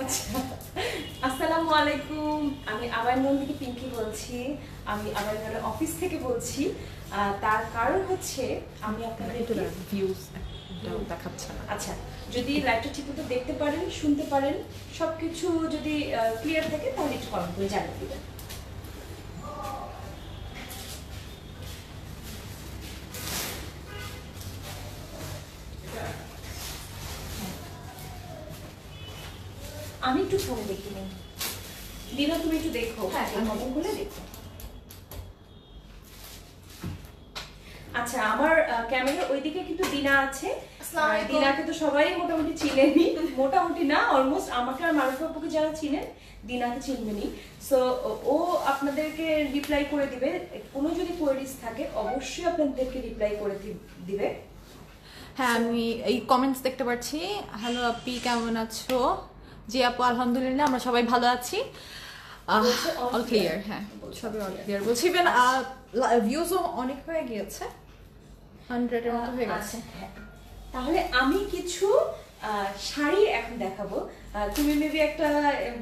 আচ্ছা, আসসালামু আলাইকুম। আমি আবাইনগর থেকে পিঙ্কি বলছি। আমি আবাইনগরের অফিস থেকে বলছি। তার কারণ হচ্ছে আমি আপনাদের ভিউজ দেখাচ্ছে না। আচ্ছা, যদি লাইভটা ঠিকমতো দেখতে পারেন, শুনতে পারেন, সবকিছু যদি ক্লিয়ার থাকে তাহলে একটু কমেন্ট করে জানিয়ে দেবেন। আমি একটু ফোনে দেখি নিই। দিনা, তুমি একটু দেখো। হ্যাঁ, কমেন্টগুলো দেখো। আচ্ছা, আমার ক্যামেরার ওইদিকে কিন্তু দিনা আছে। দিনাকে তো সবাই মোটামুটি চিনেনি, মোটামুটি না, অলমোস্ট আমাকে আর মারুফা আপুকে যারা চিনেন দিনাকে চিনবেনি। সো ও আপনাদেরকে রিপ্লাই করে দিবে। কোনো যদি কোয়েরিজ থাকে অবশ্যই আপনাদেরকে রিপ্লাই করে দিবে। হ্যাঁ, আমি এই কমেন্টস দেখতে পাচ্ছি। হ্যালো আপি, কেমন আছো? জি আপু, আলহামদুলিল্লাহ আমরা সবাই ভালো আছি। All clear. হ্যাঁ, সবই অল ক্লিয়ার বলছি। ইভেন ভিউজও অনেক হয়ে গিয়েছে, 100 এর মতো হয়ে গেছে। তাহলে আমি কিছু শাড়ি এখন দেখাবো। তুমি মেবি একটা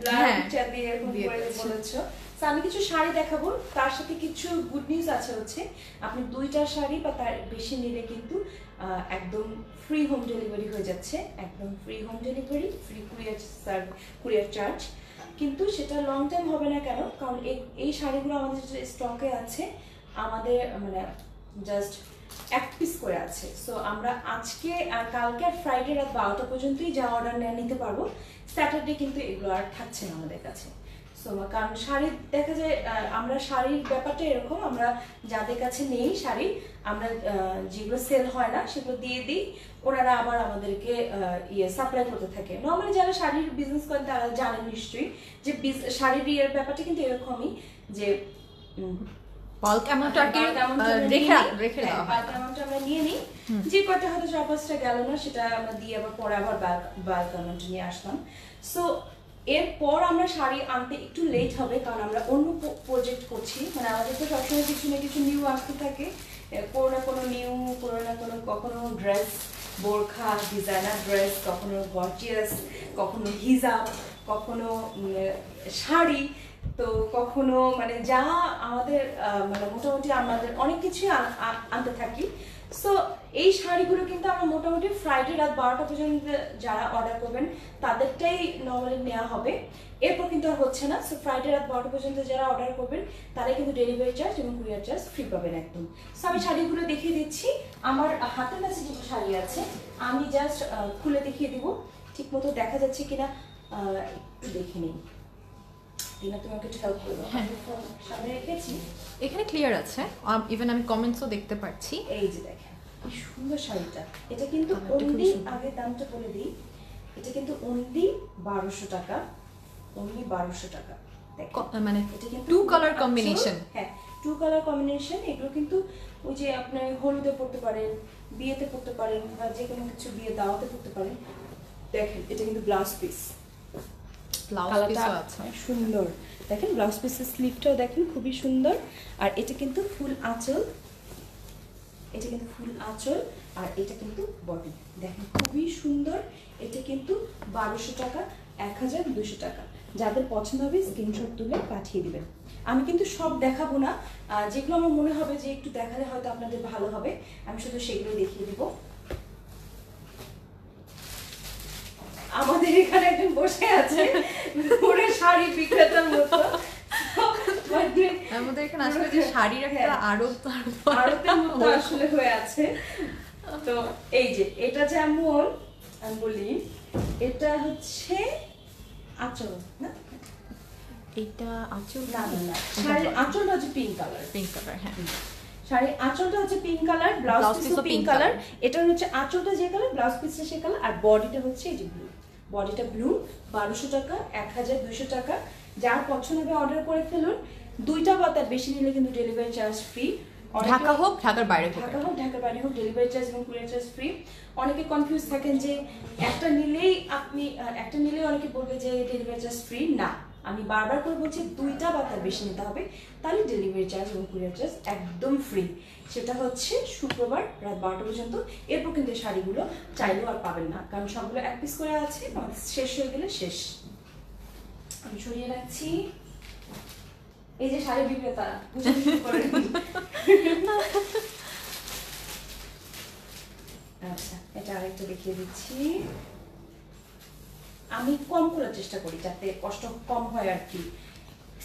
ব্লার পিকচার দিয়ে এরকম করে বলেছো। তো আমি কিছু শাড়ি দেখাবো, তার সাথে কিছু গুড নিউজ আছে। হচ্ছে আপনি 2টা শাড়ি বা তার বেশি নিলে কিন্তু একদম ফ্রি হোম ডেলিভারি হয়ে যাচ্ছে। একদম free home delivery, free courier charge. কিন্তু সেটা লং টাইম হবে না। কেন? কারণ এই শাড়িগুলো আমাদের যে স্টকে আছে, আমাদের মানে জাস্ট 1 পিস করে আছে। সো আমরা আজকে আর কালকে আর ফ্রাইডে রাত 12টা পর্যন্তই যা অর্ডার নিতে পারবো। স্যাটারডে কিন্তু এগুলো আর থাকছে না আমাদের কাছে। সো কারণ শাড়ি দেখা যায়, আমরা শাড়ির ব্যাপারটা এরকম, আমরা যাদের কাছে নেই শাড়ি, আমরা যেগুলো সেল হয় না সেগুলো দিয়ে দিই। ওনারা আবার আমাদেরকে সাপ্লাই করতে থাকে। নর্মালি যারা শাড়ির বিজনেস করেন তারা জানেন নিশ্চয়ই যে শাড়ির ব্যাপারটা কিন্তু এরকমই, যে বাল্ক অ্যামাউন্ট রেখে দেওয়া হয়। আমরা নিয়ে নিই। যে কয়টা হয়তো 4-5টা গেল না, সেটা আমরা দিয়ে আবার পরে আবার বাল্ক অ্যামাউন্ট নিয়ে আসলাম। সো এরপর আমরা শাড়ি আনতে একটু লেট হবে, কারণ আমরা অন্য প্রজেক্ট করছি। মানে আমাদের তো সবসময় কিছু না কিছু নিউ আসতে থাকে, কোনো না কোনো নিউ, কোনো না কোনো, কখনো ড্রেস, বোরখা, ডিজাইনার ড্রেস, কখনো গর্জিয়াস, কখনো হিজাব, কখনো শাড়ি, তো কখনো মানে যা আমাদের মানে মোটামুটি আমাদের অনেক কিছুই আনতে থাকি। সো এই শাড়িগুলো কিন্তু আমরা মোটামুটি ফ্রাইডে রাত 12টা পর্যন্ত যারা অর্ডার করবেন তাদেরটাই নর্মালি নেওয়া হবে। এরপর কিন্তু আর হচ্ছে না। সো ফ্রাইডে রাত 12টা পর্যন্ত যারা অর্ডার করবেন তারাই কিন্তু ডেলিভারি চার্জ এবং কুরিয়ার চার্জ ফ্রি পাবেন একদম। সো আমি শাড়িগুলো দেখিয়ে দিচ্ছি। আমার হাতের কাছে যেটা শাড়ি আছে আমি জাস্ট খুলে দেখিয়ে দিব, ঠিক মতো দেখা যাচ্ছে কিনা একটু দেখে নিই। সামনে রেখেছি, এখানে ক্লিয়ার আছে। ইভেন আমি কমেন্টসও দেখতে পাচ্ছি। এই যে দেখেন কি সুন্দর শাড়িটা। এটা কিন্তু অনলি, আগে দামটা বলে দিই, এটা কিন্তু অনলি 1200 টাকা। অনলি 1200 টাকা। মানে এটা কিন্তু 2 কালার কম্বিনেশন। হ্যাঁ, 2 কালার কম্বিনেশন। এগুলো কিন্তু ওই যে আপনি হলুদে পড়তে পারেন, বিয়েতে পড়তে পারেন, বা যে কোনো কিছু বিয়ে দাওয়াতে পড়তে পারেন। দেখেন এটা কিন্তু ব্লাউজ পিস, সুন্দর। দেখেন ব্লাউজ পিসের স্লিভটাও দেখেন খুবই সুন্দর। আর এটা কিন্তু ফুল আঁচল, এটা কিন্তু ফুল আঁচল, আর এটা কিন্তু বডি। দেখেন খুবই সুন্দর। এটা কিন্তু 1200 টাকা, 1200 টাকা। যাদের পছন্দ হবে স্ক্রিনশট তুলে পাঠিয়ে দিবেন। আমি কিন্তু সব দেখাবো না, যেগুলো আমার মনে হবে যে একটু দেখালে হয়তো আপনাদের ভালো হবে, আমি শুধু সেগুলো দেখিয়ে দিব। আমাদের এখানে একজন বসে আছে পুরো শাড়ি বিক্রেতার মতো। আমাদের এখানে আসলে যে শাড়ির একটা আড়তের মতো আসলে হয়ে আছে। তো এই যে এটা যেমন আমি বলি, এটা হচ্ছে আঁচল না, এইটা আঁচল না না, শাড়ির আঁচলটা হচ্ছে পিঙ্ক কালার। পিঙ্ক কালার, হ্যাঁ। শাড়ির আঁচলটা হচ্ছে পিঙ্ক কালার, ব্লাউজ পিসও পিঙ্ক কালার। এটা হচ্ছে আঁচলটা যে কালার, ব্লাউজ পিসটা সে কালার, আর বডিটা হচ্ছে এই যে ব্লু। বডিটা ব্লু। 1200 টাকা, 1200 টাকা। যার পছন্দ হবে অর্ডার করে ফেলুন। 2টা বা তার বেশি নিলে কিন্তু ডেলিভারি চার্জ ফ্রি। ঢাকা হোক, ঢাকার বাইরে হোক, ঢাকার বাইরে হোক, ডেলিভারি চার্জ এবং কুরিয়ার চার্জ ফ্রি। অনেকে কনফিউজ থাকেন যে একটা নিলেই অনেকে বলবে যে ডেলিভারি চার্জ ফ্রি। না, আমি বারবার করে বলছি 2টা বা তার বেশি নিতে হবে, তাহলে ডেলিভারি চার্জ এবং কুরিয়ার চার্জ একদম ফ্রি। সেটা হচ্ছে শুক্রবার রাত 12টা পর্যন্ত। এরপর কিন্তু এই শাড়িগুলো চাইলেও আর পাবেন না, কারণ সবগুলো এক পিস করে আছে, শেষ হয়ে গেলে শেষ। আমি সরিয়ে রাখছি। এই যে শাড়ি বিক্রেতা আচ্ছা, এটা আরেকটা দেখিয়ে দিচ্ছি। আমি কম করার চেষ্টা করি যাতে কষ্ট কম হয় আর কি।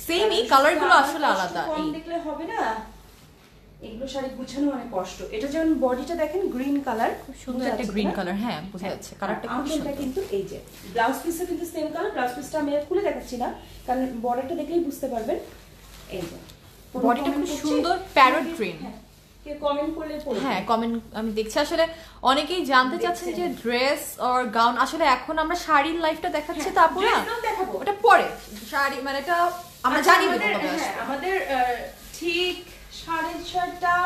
সেমই কালারগুলো আসলে আলাদা, কম দেখলে হবে না। এগুলো শাড়ি গুছানো অনেক কষ্ট। এটা যেমন বডিটা দেখেন গ্রিন কালার, খুব সুন্দর একটা গ্রিন কালার। হ্যাঁ বোঝা যাচ্ছে কালারটা খুব সুন্দর। কিন্তু এই যে ব্লাউজ পিসও কিন্তু সেম কালার। ব্লাউজ পিসটা আমি খুলে দেখাচ্ছি না, কারণ বর্ডারটা দেখলেই বুঝতে পারবেন। এই যে বডিটা খুব সুন্দর প্যারট গ্রিন। কমেন্ট করলে হ্যাঁ কমেন্ট আমি দেখছি। আসলে অনেকেই জানতে চাচ্ছেন যে ড্রেস অর গাউন, আসলে এখন আমরা শাড়ির লাইফটা দেখাচ্ছি, তারপর দেখাবো ওটা পরে শাড়ি, মানে এটা আমরা জানি আমাদের ঠিক 6:30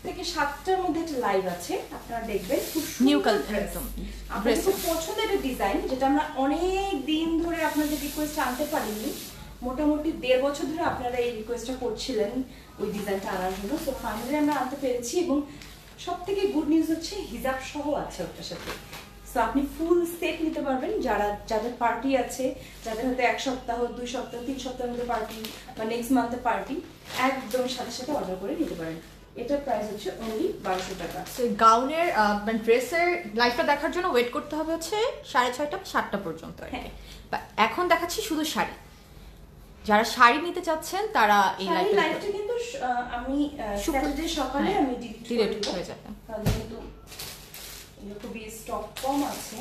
থেকে 7টার মধ্যে একটা লাইভ আছে, আপনারা দেখবেন। খুব নিউ কালার একদম আপনাদের খুব পছন্দের একটা ডিজাইন, যেটা আমরা অনেক দিন ধরে আপনাদের রিকোয়েস্ট আনতে পারিনি। মোটামুটি 1.5 বছর ধরে আপনারা এই রিকোয়েস্টটা করছিলেন ওই ডিজাইনটা আনার জন্য। তো ফাইনালি আমরা আনতে পেরেছি, এবং সব থেকে গুড নিউজ হচ্ছে হিজাব সহ আছে ওটার সাথে। সো আপনি ফুল সেট নিতে পারবেন, যাদের পার্টি আছে, যাদের হয়তো 1 সপ্তাহ 2 সপ্তাহ 3 সপ্তাহের মধ্যে পার্টি বা নেক্সট মান্থে পার্টি, একদম সাথে সাথে অর্ডার করে নিতে পারেন। এটার প্রাইস হচ্ছে অনলি 1200 টাকা। গাউনের মানে ড্রেসের লাইফটা দেখার জন্য ওয়েট করতে হবে হচ্ছে 6:30 বা 7টা পর্যন্ত। এখন দেখাচ্ছি শুধু শাড়ি। যারা শাড়ি নিতে চাচ্ছেন তারা এই লাইভটা কিন্তু আমি স্যাটারডে সকালে আমি ডিলিট হয়ে যাবে, কারণ কিন্তু খুবই স্টক কম আছে,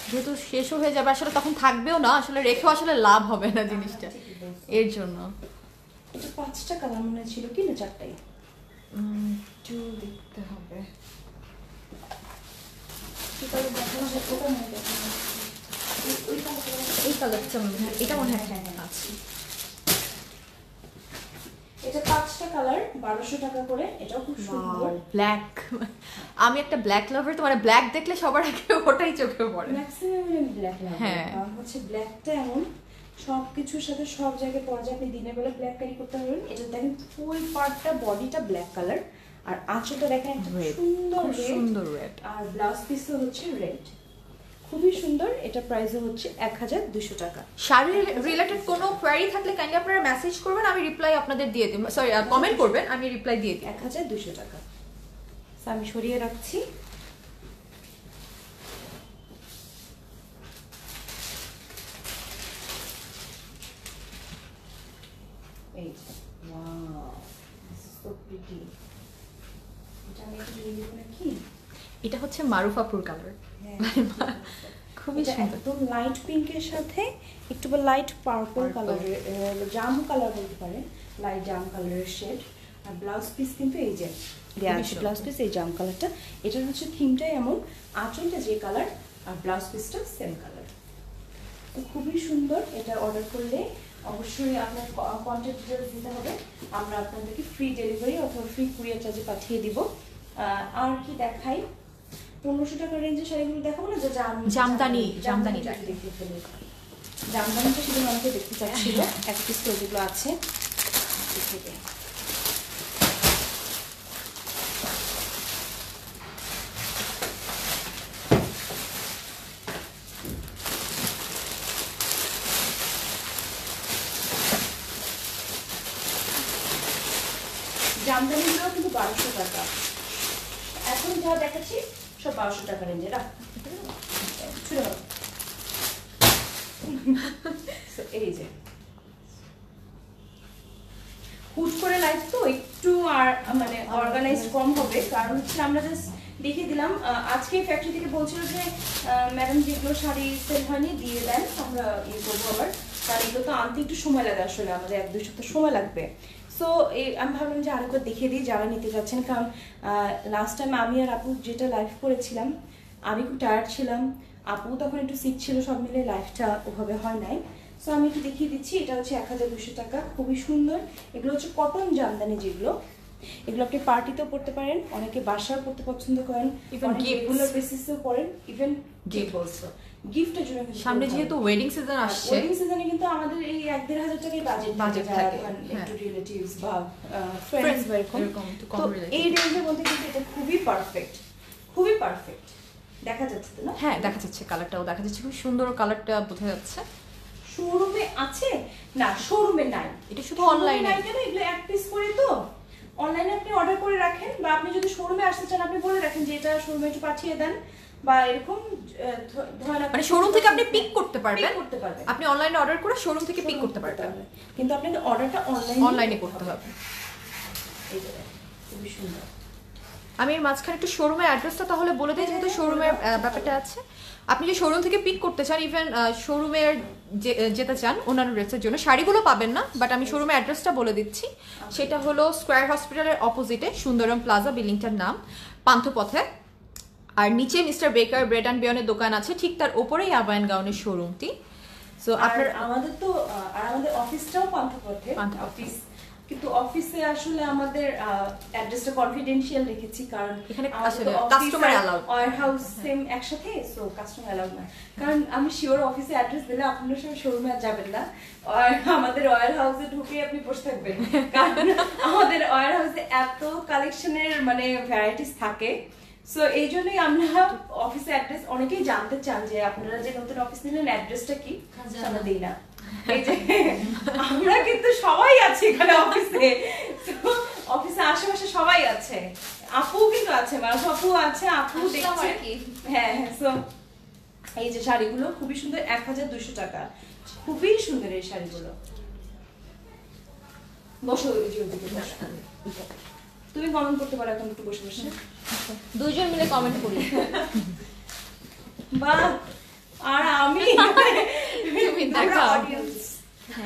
যেহেতু শেষও হয়ে যাবে। আসলে তখন থাকবেও না, আসলে রেখেও আসলে লাভ হবে না জিনিসটা, এর জন্য। এটা 5টা কালার মনে ছিল কি না 4টাই, একটু দেখতে হবে। এই কালারটা এটা মনে হয় আছে। এটা 5টা কালার 1200 টাকা করে। এটাও খুব সুন্দর ব্ল্যাক। আমি একটা ব্ল্যাক লাভার, তো মানে ব্ল্যাক দেখলে সবার আগে ওটাই চোখে পড়ে। ম্যাক্সিমাম আমি ব্ল্যাক লাভার। কারণ হচ্ছে ব্ল্যাকটা এমন সবকিছুর সাথে সব জায়গায় পরা যায়। আপনি দিনের বেলা ব্ল্যাক ক্যারি করতে পারবেন। এটা দেখেন ফুল পার্টটা বডিটা ব্ল্যাক কালার, আর আঁচলটা দেখেন একটা সুন্দর রেড, আর ব্লাউজ পিসও হচ্ছে রেড, খুবই সুন্দর। এটা প্রাইসও হচ্ছে 1200 টাকা। শাড়ির রিলেটেড কোনো কোয়েরি থাকলে কাইন্ডলি আপনারা মেসেজ করবেন, আমি রিপ্লাই আপনাদের দিয়ে দিই। সরি কমেন্ট করবেন, আমি রিপ্লাই দিয়ে দিই। 1200 টাকা। আমি সরিয়ে রাখছি। এই যে wow, this is so pretty. এটা আমি একটু নিয়ে নিব নাকি? এটা হচ্ছে মারুফাপুর কালার, খুবই সুন্দর। একদম লাইট পিঙ্কের সাথে একটু লাইট পার্পল কালারের, জাম কালার বলতে পারেন, লাইট জাম কালারের শেড। আর ব্লাউজ পিস কিন্তু এই যে ব্লাউজ পিস এই জাম কালারটা। এটার হচ্ছে থিমটাই এমন, আঁচলটা যে কালার আর ব্লাউজ পিসটা সেম কালার। তো খুবই সুন্দর। এটা অর্ডার করলে অবশ্যই আপনার কন্ট্যাক্ট ডিটেইলস দিতে হবে, আমরা আপনাদেরকে ফ্রি ডেলিভারি অথবা ফ্রি কুরিয়ার চার্জে পাঠিয়ে দিব। আর কি দেখাই? 1500 টাকা রেঞ্জের শাড়িগুলো দেখাবো না, যে জামদানি দেখতে ফেলে। জামদানিটা শুধু আমাকে দেখতে চাচ্ছিল, এক পিস করে যেগুলো আছে থেকে। জামদানিগুলো কিন্তু 1200 টাকা। এখন যা দেখাচ্ছি সব 1200 টাকা রেঞ্জের। এই যে হুট করে লাইভ তো একটু আর মানে অর্গানাইজ কম হবে, কারণ হচ্ছে আমরা জাস্ট দেখিয়ে দিলাম। আজকে ফ্যাক্টরি থেকে বলছিল যে ম্যাডাম যেগুলো শাড়ি সেল হয়নি দিয়ে দেন, আমরা ইয়ে করবো আবার, কারণ এগুলো তো আনতে একটু সময় লাগে, আসলে আমাদের 1-2 সপ্তাহ সময় লাগবে। সো আমি ভাবলাম যে আরেকবার দেখিয়ে দিই যারা নিতে যাচ্ছেন, কারণ লাস্ট টাইম আমি আর আপু যেটা লাইভ করেছিলাম, আমি খুব টায়ার্ড ছিলাম, আপু তখন একটু সিক ছিল, সব মিলে লাইভটা ওভাবে হয় নাই। সো আমি একটু দেখিয়ে দিচ্ছি। এটা হচ্ছে 1200 টাকা, খুবই সুন্দর। এগুলো হচ্ছে কটন জামদানি, যেগুলো এগুলো আপনি পার্টিতেও পড়তে পারেন, অনেকে বাসায় পড়তে পছন্দ করেন, Even অনেকে gifts. রেগুলার বেসিসেও পড়েন, ইভেন গিফট অলসো। গিফটের জন্য কিন্তু সামনে খুব যেহেতু ভালো। ওয়েডিং সিজন আসছে, ওয়েডিং সিজনে কিন্তু আমাদের এই 1-1.5 টাকায় Budget বাজেট থাকে, একটু হ্যাঁ। রিলেটিভস বা Friends ফ্রেন্ডস বা এরকম। এরকম একটু কম তো related। এই রেঞ্জের মধ্যে কিন্তু এটা খুবই পারফেক্ট, খুবই পারফেক্ট। দেখা যাচ্ছে তো না? হ্যাঁ দেখা যাচ্ছে, কালারটাও দেখা যাচ্ছে, খুব সুন্দর কালারটা বোঝা যাচ্ছে। শোরুমে আছে না, শোরুমে নাই, এটা শুধু অনলাইনে। কেন এগুলো এক পিস করে তো অনলাইনে আপনি অর্ডার করে রাখেন, বা আপনি যদি শোরুমে আসতে চান আপনি বলে রাখেন যে এটা শোরুমে একটু পাঠিয়ে দেন, বা এরকম ধরেন মানে শোরুম থেকে আপনি পিক করতে পারবেন, করতে পারবেন, আপনি অনলাইনে অর্ডার করে শোরুম থেকে পিক করতে পারবেন, কিন্তু আপনাকে অর্ডারটা অনলাইনে করতে হবে। এই যে খুবই সুন্দর। আমি এর মাঝখানে একটু শোরুমের অ্যাড্রেসটা তাহলে বলে দিই, যেহেতু শোরুমের ব্যাপারটা আছে। আপনি যে শোরুম থেকে পিক করতে চান, ইভেন শোরুমের যেতে চান অন্যান্য ড্রেসের জন্য, শাড়িগুলো পাবেন না, বাট আমি শোরুমের অ্যাড্রেসটা বলে দিচ্ছি। সেটা হলো স্কয়ার হসপিটালের অপোজিটে সুন্দরম প্লাজা, বিল্ডিংটার নাম পান্থপথে। আর নিচে মিস্টার বেকার ব্রেড অ্যান্ড বিয়নের দোকান আছে, ঠিক তার ওপরেই আবায়ন গাউনের শোরুমটি। সো আপনার আমাদের তো আমাদের অফিসটাও পান্থপথে অফিস, কিন্তু অফিসে আসলে আমাদের অ্যাড্রেসটা কনফিডেন্সিয়াল রেখেছি, কারণ এখানে আসলে কাস্টমার অ্যালাউড, ওয়্যারহাউস সেম একসাথে, সো কাস্টমার অ্যালাউড না। কারণ আমি শিওর অফিসে অ্যাড্রেস দিলে আপনার সঙ্গে শোরুমে আর যাবেন না, আর আমাদের ওয়্যারহাউসে ঢুকে আপনি বসে থাকবেন, কারণ আমাদের ওয়্যারহাউসে এত কালেকশনের মানে ভ্যারাইটিস থাকে। সো এই জন্যই আমরা অফিসে অ্যাড্রেস, অনেকেই জানতে চান যে আপনারা যে নতুন অফিস নিলেন অ্যাড্রেসটা কি, আমরা দিই না। এই যে আমরা কিন্তু সবাই আছি এখানে অফিসে, অফিসে আশেপাশে সবাই আছে, আপু কিন্তু আছে, মানুষ আপু আছে, আপু দেখছে। হ্যাঁ হ্যাঁ, সো এই যে শাড়িগুলো খুবই সুন্দর, 1200 টাকা, খুবই সুন্দর এই শাড়িগুলো। বসো, তুমি কমেন্ট করতে পারো এখন একটু বসে বসে, দুইজন মিলে কমেন্ট করি। বাহ, আর আমি তুমি দেখাও।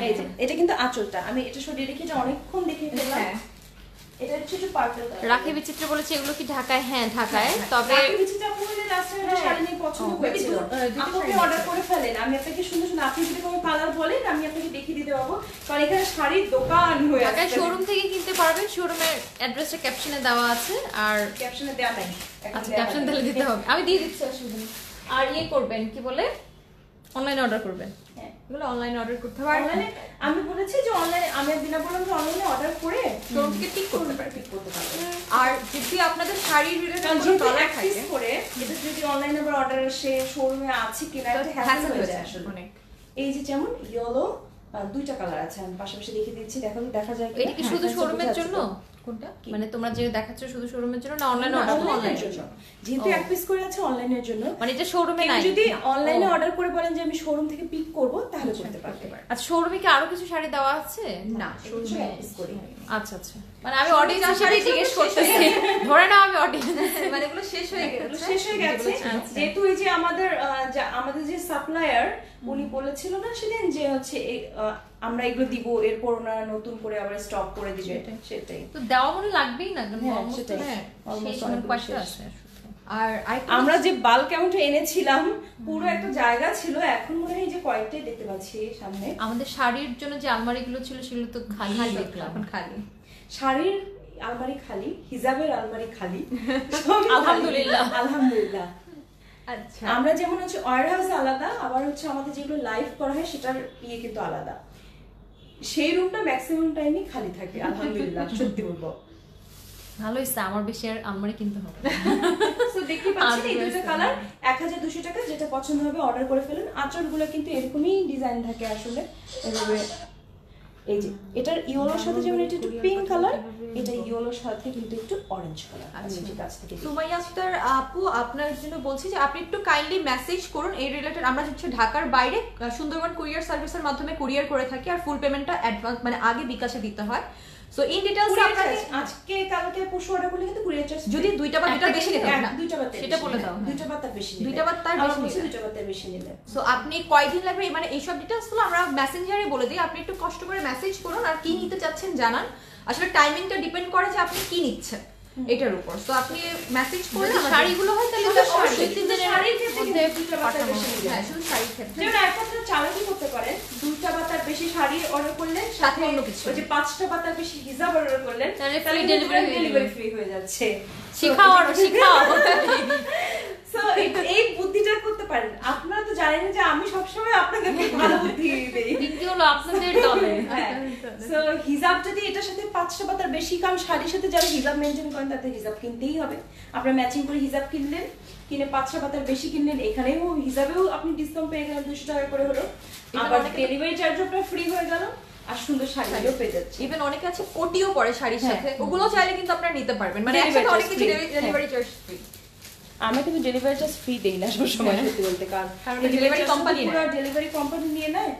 এই যে এটা কিন্তু আঁচলটা, আমি এটা সরিয়ে রেখে এটা অনেকক্ষণ দেখে ফেললাম। এটা হচ্ছে একটু পার্পল কালার। রাখি বিচিত্র বলেছে এগুলো কি ঢাকায়? হ্যাঁ ঢাকায়, তবে রাখি বিচিত্র আপু বলে লাস্ট টাইম শাড়ি নিয়ে পছন্দ করেছিল, আপনি অর্ডার করে ফেলেন, আমি আপনাকে সুন্দর সুন্দর, আপনি যদি কোনো কালার বলেন আমি আপনাকে দেখিয়ে দিতে পারবো, কারণ এখানে শাড়ির দোকান হয়ে আছে। ঢাকায় শোরুম থেকে কিনতে পারবেন, শোরুমের অ্যাড্রেসটা ক্যাপশনে দেওয়া আছে, আর ক্যাপশনে দেয়া নাই। আচ্ছা ক্যাপশন দিলে দিতে হবে, আমি দিয়ে দিচ্ছি, অসুবিধা নেই। আর ইয়ে করবেন কি বলে, অনলাইনে অর্ডার করবেন, এগুলো অনলাইনে অর্ডার করতে হবে। অনলাইনে আমি বলেছি যে অনলাইনে, আমি দিনা বললাম যে অনলাইনে অর্ডার করে শোরুম থেকে পিক করতে পারবেন। আর যদি আপনাদের শাড়ির রিলেটেড কোনো কালার থাকে করে, এটা যদি অনলাইনে আবার অর্ডার আসে শোরুমে আছে কিনা এটা হ্যাসেল হয়ে যায় আসলে অনেক। এই যে যেমন ইয়েলো, দুইটা কালার আছে, আমি পাশাপাশি দেখিয়ে দিচ্ছি, দেখা যায় এটা কি শুধু শোরুমের জন্য? কোনটা মানে তোমরা যে দেখাচ্ছ শুধু শোরুমের জন্য না অনলাইনে অর্ডার? অনলাইনের জন্য, যেহেতু এক পিস করে আছে অনলাইনের জন্য, মানে এটা শোরুমে নাই। যদি অনলাইনে অর্ডার করে বলেন যে আমি শোরুম থেকে পিক করব তাহলে করতে পারবে। আচ্ছা শোরুমে কি আরো কিছু শাড়ি দেওয়া আছে? না, শোরুমে এক পিস করি। আচ্ছা আচ্ছা, মানে আমি অডিয়েন্স শাড়ি জিজ্ঞেস করতেছি, ধরে না আমি অডিয়েন্স, মানে এগুলো শেষ হয়ে গেছে, যেহেতু এই যে আমাদের যে সাপ্লায়ার উনি বলেছিল না সেদিন যে হচ্ছে আমরা এগুলো দিব, এরপর ওনারা নতুন করে আবার স্টক করে দিবে, সেটাই তো দেওয়া মনে লাগবেই না, সেটাই অলমোস্ট অনেক কষ্ট আছে। আর আমরা যে বাল্ক অ্যামাউন্ট এনেছিলাম পুরো একটা জায়গা ছিল, এখন মনে হয় যে কয়েকটাই দেখতে পাচ্ছি সামনে। আমাদের শাড়ির জন্য যে আলমারিগুলো ছিল সেগুলো তো খালি দেখলাম, এখন খালি। শাড়ির আলমারি খালি, হিজাবের আলমারি খালি, আলহামদুলিল্লাহ আলহামদুলিল্লাহ। আচ্ছা, আমরা যেমন হচ্ছে ওয়্যারহাউস আলাদা, আবার হচ্ছে আমাদের যেগুলো লাইভ করা হয় সেটার ইয়ে কিন্তু আলাদা, সেই রুমটা ম্যাক্সিমাম টাইমই খালি থাকে আলহামদুলিল্লাহ, সত্যি বলবো। ভালো হয়েছে, আমার বেশি আর আলমারি কিনতে হবে না। সো দেখতে পাচ্ছেন এই দুটো কালার 1200 টাকা, যেটা পছন্দ হবে অর্ডার করে ফেলুন। আঁচলগুলো কিন্তু এরকমই ডিজাইন থাকে আসলে, এভাবে। এই যে এটার ইয়েলোর সাথে যেমন এটা একটু পিঙ্ক কালার, এটা ইয়েলোর সাথে কিন্তু একটু অরেঞ্জ কালার। আমি যে কাছ থেকে সুমাইয়া আক্তার আপু আপনার জন্য বলছি যে আপনি একটু কাইন্ডলি মেসেজ করুন এই রিলেটেড। আমরা হচ্ছে ঢাকার বাইরে সুন্দরবন কুরিয়ার সার্ভিসের মাধ্যমে কুরিয়ার করে থাকি, আর ফুল পেমেন্টটা অ্যাডভান্স মানে আগে বিকাশে দিতে হয়। সো ইন ডিটেইলস আপনাকে আজকে কালকে পরশু অর্ডার করলে কিন্তু কুরিয়ার চার্জ, যদি দুইটা বা দুইটা বেশি নিতে হবে না, দুইটা বা সেটা বলে দাও, দুইটা বা তার বেশি, দুইটা বা তার বেশি নিলে, দুইটা বা তার বেশি নিলে। সো আপনি কয়দিন লাগবে মানে এইসব ডিটেইলসগুলো আমরা মেসেঞ্জারে বলে দিই, আপনি একটু কষ্ট করে মেসেজ করুন আর কি নিতে চাচ্ছেন জানান। আসলে টাইমিংটা ডিপেন্ড করে যে আপনি কি নিচ্ছেন এটার উপর। সো আপনি মেসেজ করলে শাড়িগুলো হয় তাহলে অবশ্যই 3 দিনের মধ্যে দুইটা বা তার পাঠানো বেশি নিবেন। হ্যাঁ শুধু শাড়ির ক্ষেত্রে যেমন এখন আপনারা চালাকি করতে পারেন, 2টা বা তার বেশি শাড়ি অর্ডার করলেন, সাথে অন্য কিছু। ওই যে 5টা বা তার বেশি হিজাব অর্ডার করলেন, তাহলে free delivery হয়ে ডেলিভারি যাবে। ফ্রি হয়ে যাচ্ছে। শিখাও আর শিখাও। So, এই বুদ্ধিটা করতে পারেন। আপনারা তো জানেন যে আমি সবসময় আপনাদেরকে ভালো বুদ্ধি দেই। বিক্রি হলো আপনাদের দলে। হ্যাঁ। So, হিজাব যদি এটার সাথে 5টা বা তার বেশি, কারণ শাড়ির সাথে যারা হিজাব মেনটেন করেন তাদের হিজাব কিনতেই হবে। আপনারা ম্যাচিং করে হিজাব কিনলেন, কিনে 5টা বা তার বেশি কিনলেন, এখানেও হিজাবেও আপনি ডিসকাউন্ট পেয়ে গেলেন 200 টাকা করে হলো। আবার ডেলিভারি চার্জও আপনার ফ্রি হয়ে গেল, আর সুন্দর শাড়িও পেয়ে যাচ্ছে। ইভেন অনেকে আছে কোটিও পরে শাড়ির সাথে, ওগুলো চাইলে কিন্তু আপনারা নিতে পারবেন, মানে Delivery একসাথে অনেক charge কিছু free। Delivery charge free. আমরা কিন্তু ডেলিভারি চার্জ ফ্রি দেই না সবসময়, সত্যি বলতে, কারণ delivery company পুরো ডেলিভারি কোম্পানি নিয়ে নেয়।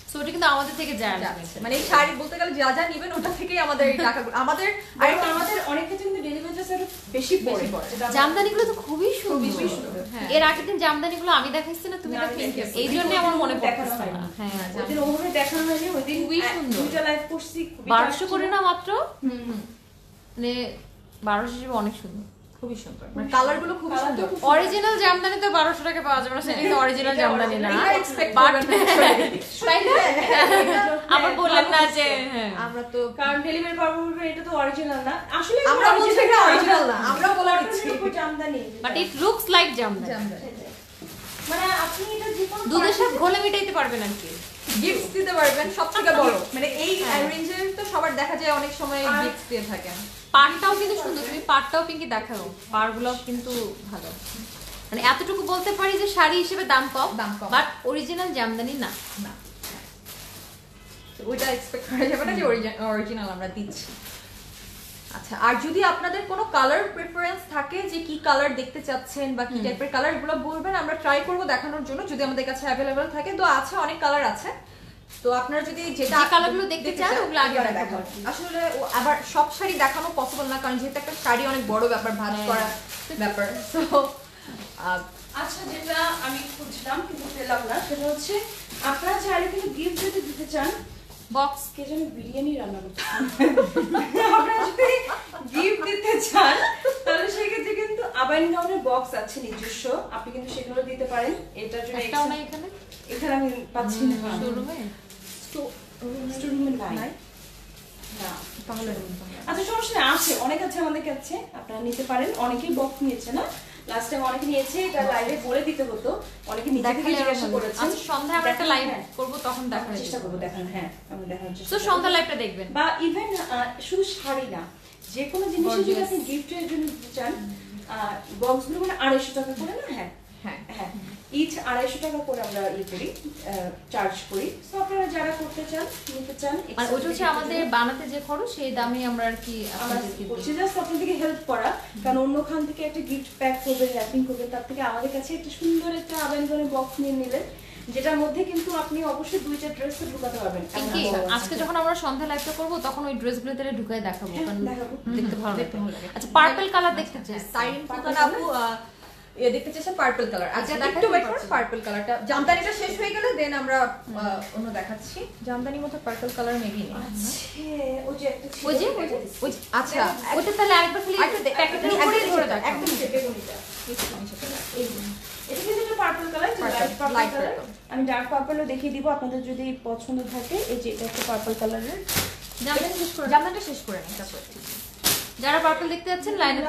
সো ওটা কিন্তু আমাদের থেকে যায় যাচ্ছে। মানে এই শাড়ি বলতে গেলে যা যা নিবেন ওটা থেকেই আমাদের এই টাকাগুলো আমাদের আর আমাদের অনেক ক্ষেত্রে কিন্তু ডেলিভারি চার্জ আরো বেশি পড়ে। যেটা আমরা- জামদানিগুলো তো খুবই সুন্দর। হ্যাঁ। এর আগের দিন জামদানিগুলো আমি দেখাইছি না, তুমি না, দেখো আমি এই জন্য আমার মনে দেখানো পড়তেছে হয়নি। না। হ্যাঁ ওইদিন ওভাবে দেখানো হয়নি, ওইদিন খুবই সুন্দর। 2টা লাইভ করছি, খুবই 1200 করে না মাত্র, হুম মানে 1200 হিসেবে অনেক সুন্দর। খুবই সুন্দর, মানে কালারগুলো খুব Colour সুন্দর। খুব অরিজিনাল জামদানি তো 1200 টাকা পাওয়া যাবে না, সেটা কিন্তু অরিজিনাল এটা জামদানি না। original, এটা expect But- করবেন না আসলে। তাই না? আবার বললেন না যে হ্যাঁ। আমরা তো কারণ ডেলিভারি পারবো বলবে এটা তো অরিজিনাল না, আসলে আমরা বলছি এটা original না, আমরাও বলে দিচ্ছি। Jamdani, but it looks like Jamdani. মানে আপনি এটা যে কোনো দুধের সাথে ঘোলে মিটাইতে পারবেন আর কি। গিফটস দিতে পারবেন, সবথেকে বড় মানে এই রেঞ্জের তো সবার দেখা যায় অনেক সময় আর- গিফটস দিয়ে থাকেন। পাড়টাও কিন্তু সুন্দর, তুমি পাড়টাও পিঙ্কি দেখাও, পাড়গুলো কিন্তু ভালো। মানে এতটুকু বলতে পারি যে শাড়ি হিসেবে দাম কম, দাম কম। বাট অরিজিনাল জামদানি না। না তো ওইটা এক্সপেক্ট করা যাবে না যে অরিজিনাল আমরা দিচ্ছি। আচ্ছা, আর যদি আপনাদের কোনো কালার প্রেফারেন্স থাকে যে কি কালার দেখতে চাচ্ছেন বা কি টাইপের কালার, এগুলো বলবেন, আমরা ট্রাই করব দেখানোর জন্য যদি আমাদের কাছে অ্যাভেলেবল থাকে। তো আছে, অনেক কালার আছে, তো আপনারা যদি যেটা যে কালারগুলো দেখতে চান ওগুলো আগে ওগুলো দেখাবো। আসলে আবার সব শাড়ি দেখানো পসিবল না, কারণ যেহেতু একটা শাড়ি অনেক বড় ব্যাপার, ভাঁজ করা ব্যাপার। তো আচ্ছা, যেটা আমি খুঁজলাম কিন্তু পেলাম না, সেটা হচ্ছে আপনারা চাইলে কিন্তু গিফট যদি দিতে চান, বক্স কে যেন বিরিয়ানি রান্না করতে আপনারা যদি গিফট দিতে চান তাহলে সেক্ষেত্রে কিন্তু আবাইন গাউনের বক্স আছে নিজস্ব, আপনি কিন্তু সেগুলো দিতে পারেন। এটার জন্য একটাও নাই এখানে এখানে আমি পাচ্ছি না, শোরুমে। স্টুডিও নাই না। তাহলে আচ্ছা, সমস্যা নেই, আছে, অনেক আছে আমাদের কাছে, আপনারা নিতে পারেন। অনেকেই বক্স নিয়েছে না, লাস্ট টাইম অনেকে নিয়েছে, এটা লাইভে বলে দিতে হতো, অনেকে নিজে থেকে দেখালে আরো জিজ্ঞাসা ভালো। করেছেন। আচ্ছা, সন্ধ্যায় আমরা একটা লাইভ হ্যাঁ, করব, তখন দেখার দেখার চেষ্টা করবো, দেখান, হ্যাঁ আমি দেখার চেষ্টা তো করবো। সন্ধ্যা লাইভটা দেখবেন। বা ইভেন শুধু শাড়ি না, যে কোনো জিনিস যদি Gorgeous. আপনি গিফটের জন্য দিতে চান, বক্সগুলো মানে 250 টাকা করে না, হ্যাঁ হ্যাঁ হ্যাঁ, ইচ 250 টাকা করে আমরা করি, চার্জ করি। তো আপনারা যারা করতে চান, নিতে চান, মানে ওটা হচ্ছে আমাদের বানাতে যে খরচ, সেই দামে আমরা আর কি আমরা আপনাদেরকে দিই। করছি জাস্ট আপনাদেরকে হেল্প করা, কারণ অন্য খান থেকে একটা গিফট প্যাক করবেন, র্যাপিং করবেন, তার থেকে আমাদের কাছে একটা সুন্দর একটা আবেদনের বক্স নিয়ে নিলেন, যেটার মধ্যে কিন্তু আপনি অবশ্যই 2টা ড্রেস ঢুকাতে পারবেন। পিঙ্কি, আজকে যখন আমরা সন্ধ্যা লাইভটা করব তখন ওই ড্রেসগুলো তাহলে ঢুকায় দেখাবো, হ্যাঁ, কারণ দেখাবো। দেখতে ভালো দেখতে ভালো লাগে। লাগে। আচ্ছা, পার্পল কালার দেখতে চাই। সাইন Purple ফুকান আপু দেখতে চাইছেন পার্পল কালার। আচ্ছা, এটা একটু ওয়েট দেখাতে করুন, পার্পল কালারটা জামদানিটা শেষ হয়ে গেলে দেন আমরা অন্য দেখাচ্ছি। জামদানির মধ্যে পার্পল কালার মেবি নেই। ওই যে একটা ছিল, ওই যে আচ্ছা, ওটা তাহলে আরেকবার খালি প্যাকেটের উপরেই ধরে রাখো। একদম বেগুনিটা। এটা কিন্তু purple colour, Purple, light light colour. purple। আমি ডার্ক পার্পলও দেখিয়ে দিব আপনাদের যদি পছন্দ থাকে। এই যে এটা একটা পার্পল কালারের, জামদানি শেষ করে দাও। জামদানিটা শেষ করে নিই তারপর। যারা পার্পল দেখতে যাচ্ছেন লাইনে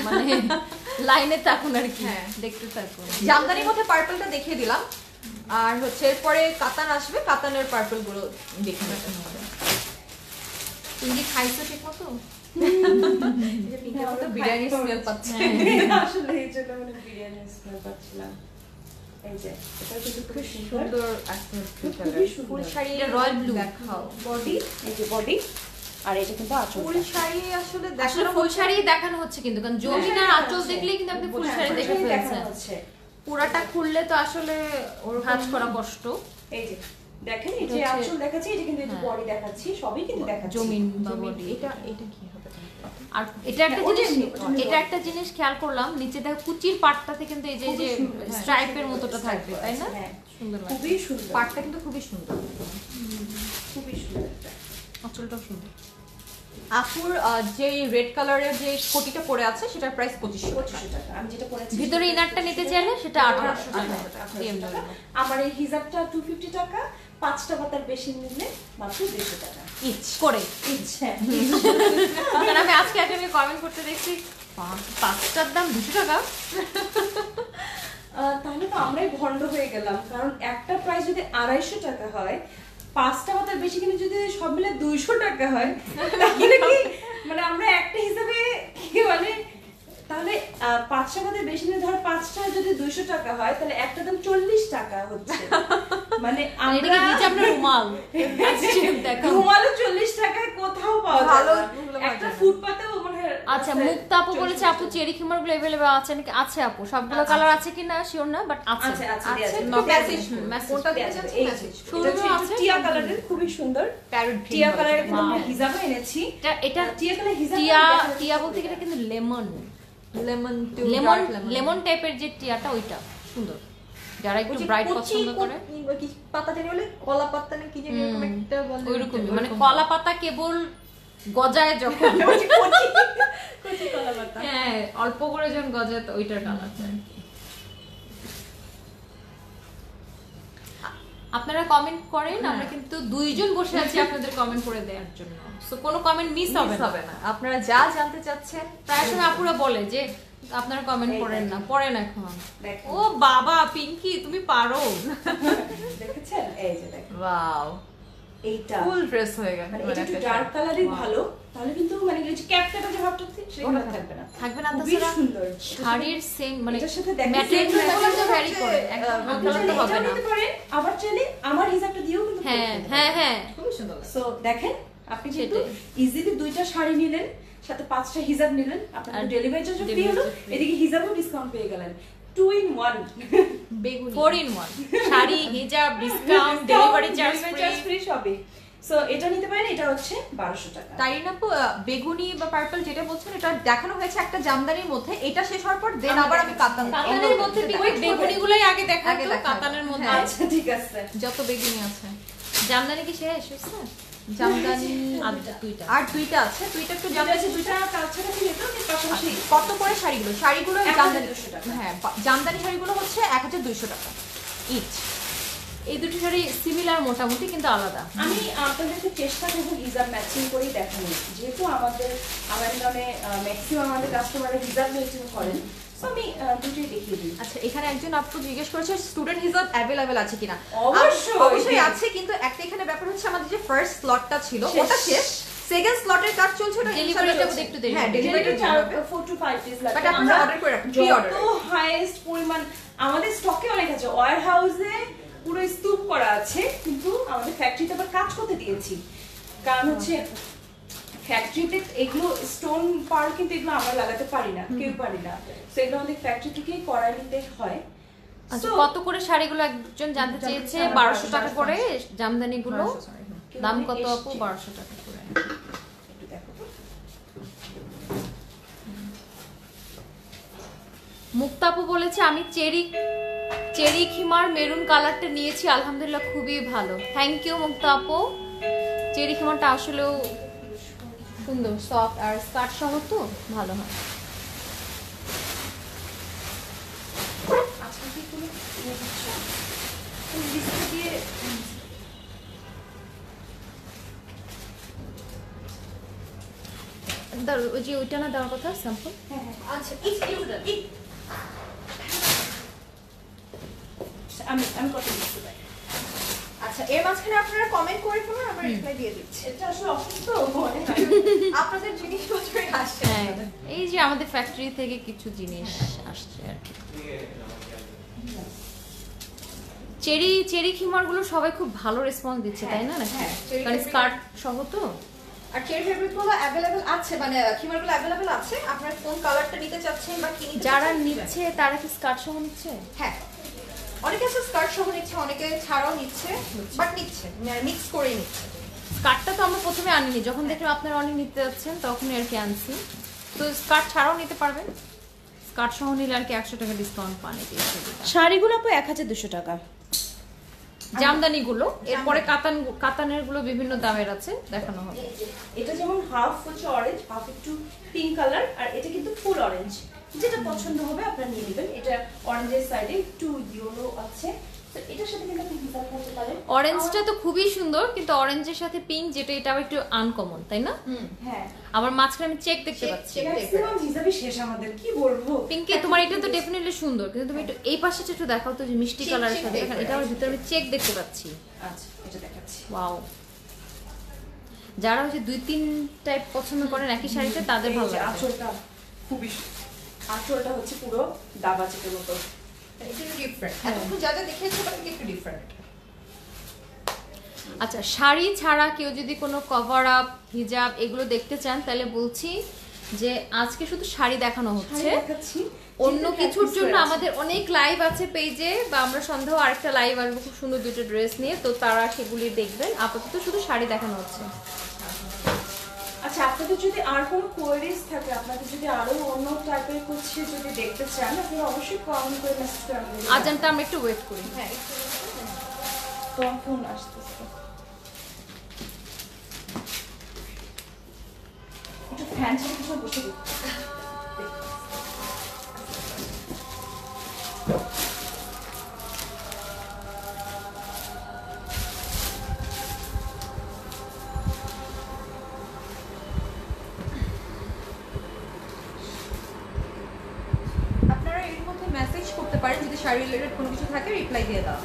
মানে লাইনে থাকুন আর কি, হ্যাঁ। দেখতে থাকুন। জামদানির মধ্যে পার্পলটা দেখিয়ে দিলাম, আর হচ্ছে এরপরে কাতান আসবে, কাতানের পার্পল গুলো দেখে নেবেন। তুমি খাইছো ঠিক মতো? পিঙ্কের মতো বিরিয়ানির স্মেল পাচ্ছে। আসলে এই জন্য মানে বিরিয়ানি স্মেল পাচ্ছিলাম। এই যে এটা কিন্তু খুব সুন্দর, সুন্দর একটা খুবই সুন্দর। ফুল শাড়ি, এটা royal blue। দেখাও। বডি, এই যে বডি, আর এটা কিন্তু আঁচল। ফুল শাড়ি আসলে আসলে দেখানো ফুল শাড়ি দেখানো হচ্ছে কিন্তু, কারণ জমিনার হ্যাঁ, আঁচল হচ্ছে। দেখলেই কিন্তু আপনি ফুল হ্যাঁ, শাড়ি ফুল দেখে শাড়ি ফেলছেন। দেখানো হচ্ছে। পুরাটা খুললে তো আসলে ওর ভাঁজ করা কষ্ট। এই যে দেখেন, এই যে হচ্ছে- আঁচল দেখাচ্ছি, এই যে কিন্তু এই যে হ্যাঁ। বডি দেখাচ্ছি, সবই কিন্তু দেখাচ্ছি। জমিন বা জমি, বডি। এটা কি হবে? আর এটা একটা ওটা জিনিস, এমনি, ওটা এমনি এটা body। একটা জিনিস খেয়াল করলাম, নিচে দেখো কুচির পাটটাতে কিন্তু এই যে খুবই যে সুন্দর, হ্যাঁ, স্ট্রাইপের সুন্দর মতোটা stripe থাকবে, তাই না? হ্যাঁ, সুন্দর লাগে। খুবই সুন্দর, পাটটা কিন্তু খুবই সুন্দর। খুবই সুন্দর একটা। আঁচলটাও সুন্দর। আপুর যে রেড কালারের যে কোটিটা পরে আছে সেটার প্রাইস 2500 টাকা। আমি যেটা পরেছি ভিতরে ইনারটা নিতে চাইলে সেটা 1800 টাকা। আমার এই হিজাবটা 250 টাকা, 5টা পাতার বেশি নিলে মাত্র 200 টাকা ইচ করে। ইচ্ছে। কারণ আমি আজকে একটা কমেন্ট করতে দেখছি 5টার দাম 200 টাকা। তাহলে তো আমরাই ভন্ড হয়ে গেলাম, কারণ একটা প্রাইস যদি 250 টাকা হয়, 5টা পাতার বেশি কিনে যদি সব মিলে 200 টাকা হয়, তাহলে কি মানে আমরা একটা হিসাবে কি মানে তাহলে 5টা পাতার বেশি নিয়ে ধর 5টা যদি 200 টাকা হয়, তাহলে একটা দাম 40 টাকা হচ্ছে। মানে আমরা হিজাব না রুমাল, রুমালও 40 টাকায় কোথাও পাওয়া যায় না, একটা ফুটপাতেও মানে। আচ্ছা, মুক্তা আপু বলেছে আপু চেরি খিমার গুলো अवेलेबल আছে নাকি? আছে আপু, সবগুলো কালার আছে কিনা শিওর না, বাট আছে। আছে মেসেজ কোনটা এই দিয়েছে মেসেজ এটা হচ্ছে টিয়া কালারের, খুবই সুন্দর টিয়া কালারের কিন্তু আমরা হিজাব এনেছি। এটা টিয়া কালার হিজাব, টিয়া বলতে গেলে কিন্তু লেমন লেমন লেমন টাইপের যে টিয়াটা, ওইটা সুন্দর। যারা একটু ব্রাইট পছন্দ করে, কি পাতা জানি বলে কলা পাতা না কি জানি এরকম একটা বলে, ওইরকমই মানে কলা পাতা কেবল গজায় যখন, কচি কলা পাতা, হ্যাঁ অল্প করে যখন গজায় তো ওইটার কালার। আপনারা কমেন্ট করেন, আমরা কিন্তু 2 জন বসে আছি আপনাদের কমেন্ট করে দেওয়ার জন্য, সো কোনো কমেন্ট মিস হবে না। আপনারা যা জানতে চাচ্ছেন প্রায় সময় আপুরা বলে যে আপনারা কমেন্ট করেন না, পড়েন এখন। ও বাবা পিঙ্কি তুমি পারো। দেখেছেন? এই যে দেখেন, ওয়াও, এইটা ফুল ড্রেস হয়ে গেল। মানে এটা একটু ডার্ক কালারই ভালো, তাহলে কিন্তু মানে এই যে ক্যাপটা যে ভাবটা সেটা থাকবে না, থাকবে না। খুবই তাছাড়া সুন্দর শাড়ির সেম মানে এটার সাথে দেখেন ম্যাটেরিয়ালগুলো তো ভ্যারি করে, একদম কালার তো হবে না। নিতে পারেন, আবার চাইলে আমার হিসাবটা দিয়েও কিন্তু হ্যাঁ খুব সুন্দর। সো দেখেন, আপনি যেহেতু ইজিলি 2টা শাড়ি নিলেন, সাথে 5টা হিজাব নিলেন, আপনার ডেলিভারি চার্জ ফ্রি হলো, এদিকে হিজাবও ডিসকাউন্ট পেয়ে গেলেন, 2 in 1, বেগুনি 4 in 1, শাড়ি হিজাব ডিসকাউন্ট ডেলিভারি চার্জ ফ্রি সবই। সো এটা নিতে পারেন, এটা হচ্ছে 1200 টাকা। তাই না? বেগুনি বা পার্পল যেটা বলছেন এটা দেখানো হয়েছে একটা জামদানির মধ্যে, এটা শেষ হওয়ার পর দেন আবার আমি কাতানের মধ্যে বেগুনিগুলোই আগে দেখাতো, কাতানের মধ্যে। আচ্ছা ঠিক আছে, যত বেগুনি আছে। জামদানি কি শেষ হইছে? জামদানি আর দুইটা আছে, দুইটা একটু জামদানি, দুইটা কাছাকাছি যেত, পাশাপাশি। কত করে শাড়িগুলো? জামদানি 1200 টাকা। হ্যাঁ, জামদানি শাড়িগুলো হচ্ছে 1200 টাকা ইচ। এই দুটো শাড়ি সিমিলার মোটামুটি, কিন্তু আলাদা। আমি আপনাদেরকে চেষ্টা করবো হিজাব ম্যাচিং করেই দেখানো, যেহেতু আমাদের গ্রামে ম্যাক্সিমাম আমাদের কাস্টমাররা হিজাব ম্যাচিং করেন, সো আমি দুটোই দেখিয়ে দিই। আচ্ছা, এখানে একজন আপু জিজ্ঞেস করেছে স্টুডেন্ট হিজাব অ্যাভেলেবল আছে কিনা। অবশ্যই আছে, কিন্তু একটা এখানে ব্যাপার হচ্ছে আমাদের যে ফার্স্ট স্লটটা ছিল ওটা শেষ, সেকেন্ড স্লটের কাজ চলছে, ওটা ডেলিভারি যাবে একটু দেরি। হ্যাঁ, ডেলিভারি 4 to 5 days লাগে, বাট আমরা অর্ডার করে রাখি, প্রি অর্ডার। তো হাইয়েস্ট পরিমাণ আমাদের স্টকে অনেক আছে, ওয়্যার হাউসে পুরো স্তূপ করা আছে, কিন্তু আমাদের ফ্যাক্টরিতে আবার কাজ করতে দিয়েছি, কারণ হচ্ছে ফ্যাক্টরিতে এগুলো স্টোন পার্ল, কিন্তু এগুলো আমরা লাগাতে পারি না, কেউ পারি না, তো এগুলো আমাদের ফ্যাক্টরি থেকেই করাই নিতে হয়। আচ্ছা, কত করে শাড়িগুলো একজন জানতে চেয়েছে? 1200 টাকা করে জামদানিগুলো, দাম কত আপু? 1200 টাকা করে। একটু দেখো তো। মুক্তা আপু বলেছে আমি চেরি খিমার মেরুন কালারটা নিয়েছি, আলহামদুলিল্লাহ খুবই ভালো। থ্যাংক ইউ মুক্তা আপু। চেরি খিমারটা আসলেও সুন্দর, সফট, আর স্কার্ট সহ তো ভালো হয়। আজকে কি তুমি লিস্ট দিয়ে ওই যে ওইটা না দেওয়ার কথা স্যাম্পল। আচ্ছা আমি কত লিখতে পারি? আচ্ছা, এর মাঝখানে আপনারা কমেন্ট করে ফেলুন, আমরা রিপ্লাই দিয়ে দিচ্ছি। এটা আসলে অসুস্থ আপনাদের জিনিসপত্রই আসছে। হ্যাঁ, এই যে আমাদের ফ্যাক্টরি থেকে কিছু জিনিস আসছে আর কি। চেরি খিমারগুলো সবাই খুব ভালো রেসপন্স দিচ্ছে, তাই না? হ্যাঁ, কারণ স্কার্ট সহ তো। আর চেরি ফেব্রিকগুলো अवेलेबल আছে, মানে খিমারগুলো अवेलेबल আছে। আপনারা কোন কালারটা নিতে চাচ্ছেন বা কি নিতে যারা চাচ্ছেন নিচ্ছে তারা কি স্কার্ট সহ নিচ্ছে? হ্যাঁ, অনেকে আছে স্কার্ট সহ নিচ্ছে, অনেকে ছাড়াও নিচ্ছে, বাট নিচ্ছে মিক্স করে নিচ্ছে। স্কার্টটা তো আমরা প্রথমে আনিনি, যখন দেখলাম আপনারা অনেক নিতে যাচ্ছেন তখনই আর কি আনছি। তো স্কার্ট ছাড়াও নিতে পারবেন, স্কার্ট সহ নিলে আর কি 100 টাকা ডিসকাউন্ট পান। শাড়িগুলো আপু 1200 টাকা। জামদানি গুলো, এরপরে কাতানের গুলো বিভিন্ন দামের আছে, দেখানো হবে। এটা যেমন হাফ হচ্ছে অরেঞ্জ, হাফ একটু পিঙ্ক কালার, আর এটা কিন্তু ফুল অরেঞ্জ। যেটা পছন্দ হবে আপনারা নিয়ে নেবেন। এটা অরেঞ্জের সাইডে একটু ইয়েলো আছে, তো এটার সাথে কিন্তু আপনি হিসাব করতে পারেন। অরেঞ্জটা তো খুবই সুন্দর, কিন্তু অরেঞ্জের সাথে পিঙ্ক যেটা, এটা আবার একটু আনকমন, তাই না? হ্যাঁ, আবার মাঝখানে আমি চেক দেখতে পাচ্ছি। ম্যাক্সিমাম হিসাবে শেষ আমাদের, কি বলবো। পিঙ্কি তোমার এটা তো ডেফিনেটলি সুন্দর, কিন্তু তুমি একটু এই পাশেটা একটু দেখাও তো, যে মিষ্টি কালারের সাথে। দেখেন এটা আমার ভিতরে আমি চেক দেখতে পাচ্ছি। আচ্ছা, এটা দেখাচ্ছি। ওয়াও, যারা হচ্ছে 2-3 টাইপ পছন্দ করেন একই শাড়িতে, তাদের ভালো লাগে। আঁচলটা খুবই, আঁচলটা হচ্ছে পুরো দাবা চেকের মতো। একটু ডিফারেন্ট, এতক্ষণ যা যা দেখেছো বাট একটু ডিফারেন্ট। আচ্ছা, শাড়ি ছাড়া কেউ যদি কোনো কভার আপ, হিজাব এগুলো দেখতে চান, তাহলে বলছি যে আজকে শুধু শাড়ি দেখানো হচ্ছে। অন্য কিছুর জন্য আমাদের অনেক লাইভ আছে পেজে, বা আমরা সন্ধ্যাও আরেকটা লাইভ আসবো খুব সুন্দর দুটো ড্রেস নিয়ে, তো তারা সেগুলি দেখবেন। আপাতত শুধু শাড়ি দেখানো হচ্ছে। আচ্ছা, আপনাদের যদি আর কোনো কোয়েরিজ থাকে, আপনাদের যদি আরো অন্য টাইপের কিছু যদি দেখতে চান, আপনারা অবশ্যই কমেন্ট করে মেসেজ করবেন। আজানটা আমরা একটু ওয়েট করি। হ্যাঁ, তোমার ফোন আসতেছে, একটু ফ্যান ছেড়ে কিছু বসে দিই। আপনারা এর মধ্যে মেসেজ করতে পারেন, যদি শাড়ি রিলেটেড কোনো কিছু থাকে রিপ্লাই দিয়ে দাও।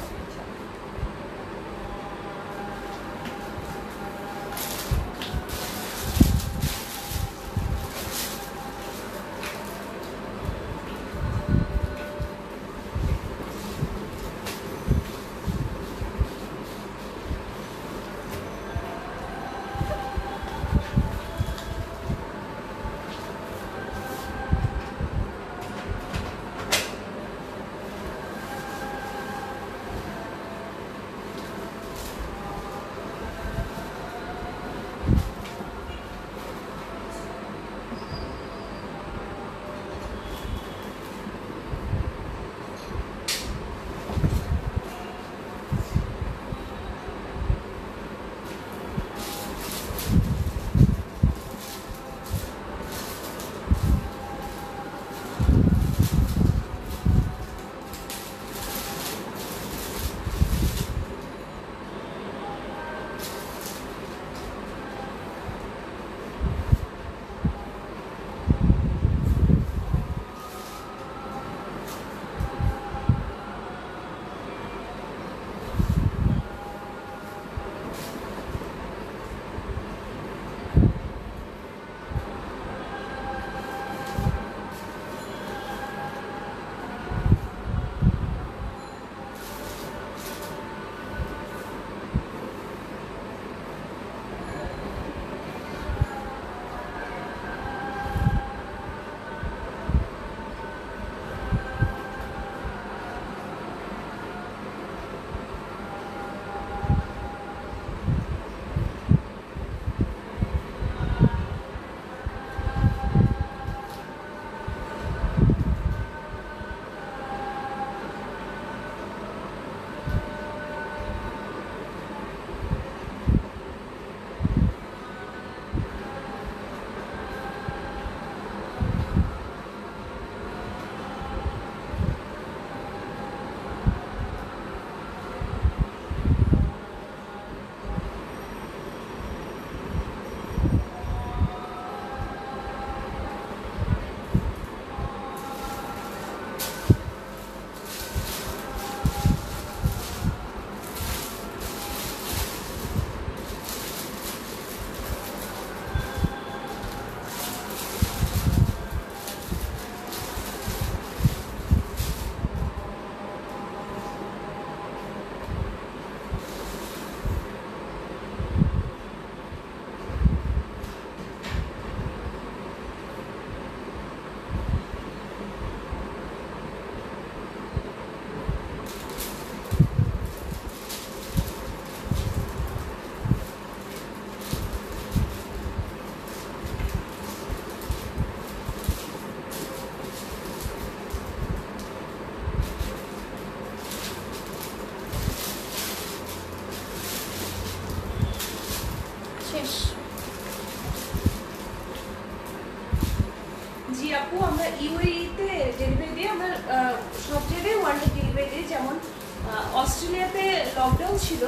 ইন্ডিয়াতে লকডাউন ছিল,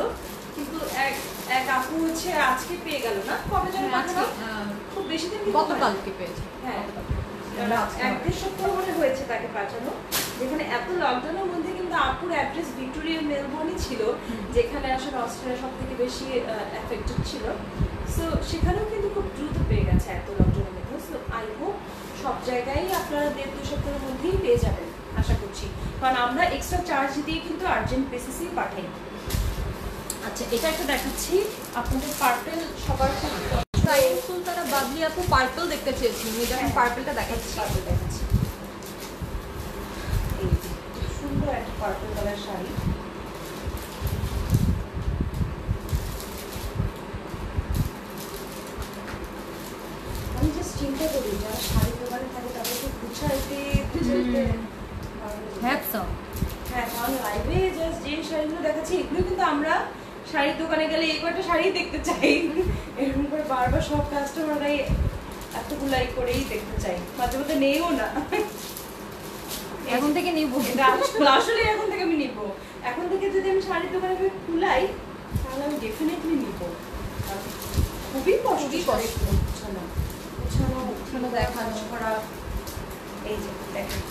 কিন্তু এক আপু হচ্ছে আজকে পেয়ে গেল না, কবে যেন পাঠানো, খুব বেশি দিন গতকালকে পেয়েছে। হ্যাঁ, 1-1.5 সপ্তাহ মনে হয়েছে তাকে পাঠানো। যেখানে এত লকডাউনের মধ্যে কিন্তু আপুর অ্যাড্রেস ভিক্টোরিয়া মেলবোর্নই ছিল, যেখানে আসলে অস্ট্রেলিয়া সব থেকে বেশি এফেক্টেড ছিল। সো সেখানেও কিন্তু খুব দ্রুত পেয়ে গেছে এত লকডাউনের মধ্যে। সো আই হোপ সব জায়গায় আপনারা 1.5-2 সপ্তাহের মধ্যেই পেয়ে যাবেন আশা করছি, কারণ আমরা এক্সট্রা চার্জ দিয়ে কিন্তু আর্জেন্ট বেসিসেই পাঠাই। আচ্ছা, এটা একটা দেখাচ্ছি আপনাদের, পার্পেল সবার খুব সুলতানা বাবলি আপু পার্পল দেখতে চেয়েছি, আমি যখন পার্পলটা দেখাচ্ছি। পার্পল দেখাচ্ছি, এই যে সুন্দর একটা পার্পল কালার শাড়ি। আমি জাস্ট চিন্তা করি যারা শাড়ি দোকানে থাকে তাদেরকে গুছাইতে হ্যাঁ, কারণ লাইভে জাস্ট যে শাড়িগুলো দেখাচ্ছি এগুলো কিন্তু আমরা শাড়ির দোকানে গেলে এই কয়টা শাড়ি দেখতে চাই, এরকম করে বারবার সব কাস্টমাররাই এতগুলাই করেই দেখতে চাই, মাঝে মধ্যে নেইও না। এখন থেকে নিব, এটা আসলে এখন থেকে আমি নিব, এখন থেকে যদি আমি শাড়ির দোকানে গিয়ে খুলাই তাহলে আমি ডেফিনেটলি নিব। খুবই কষ্ট গুছানো দেখানো খারাপ। এই যে দেখেন,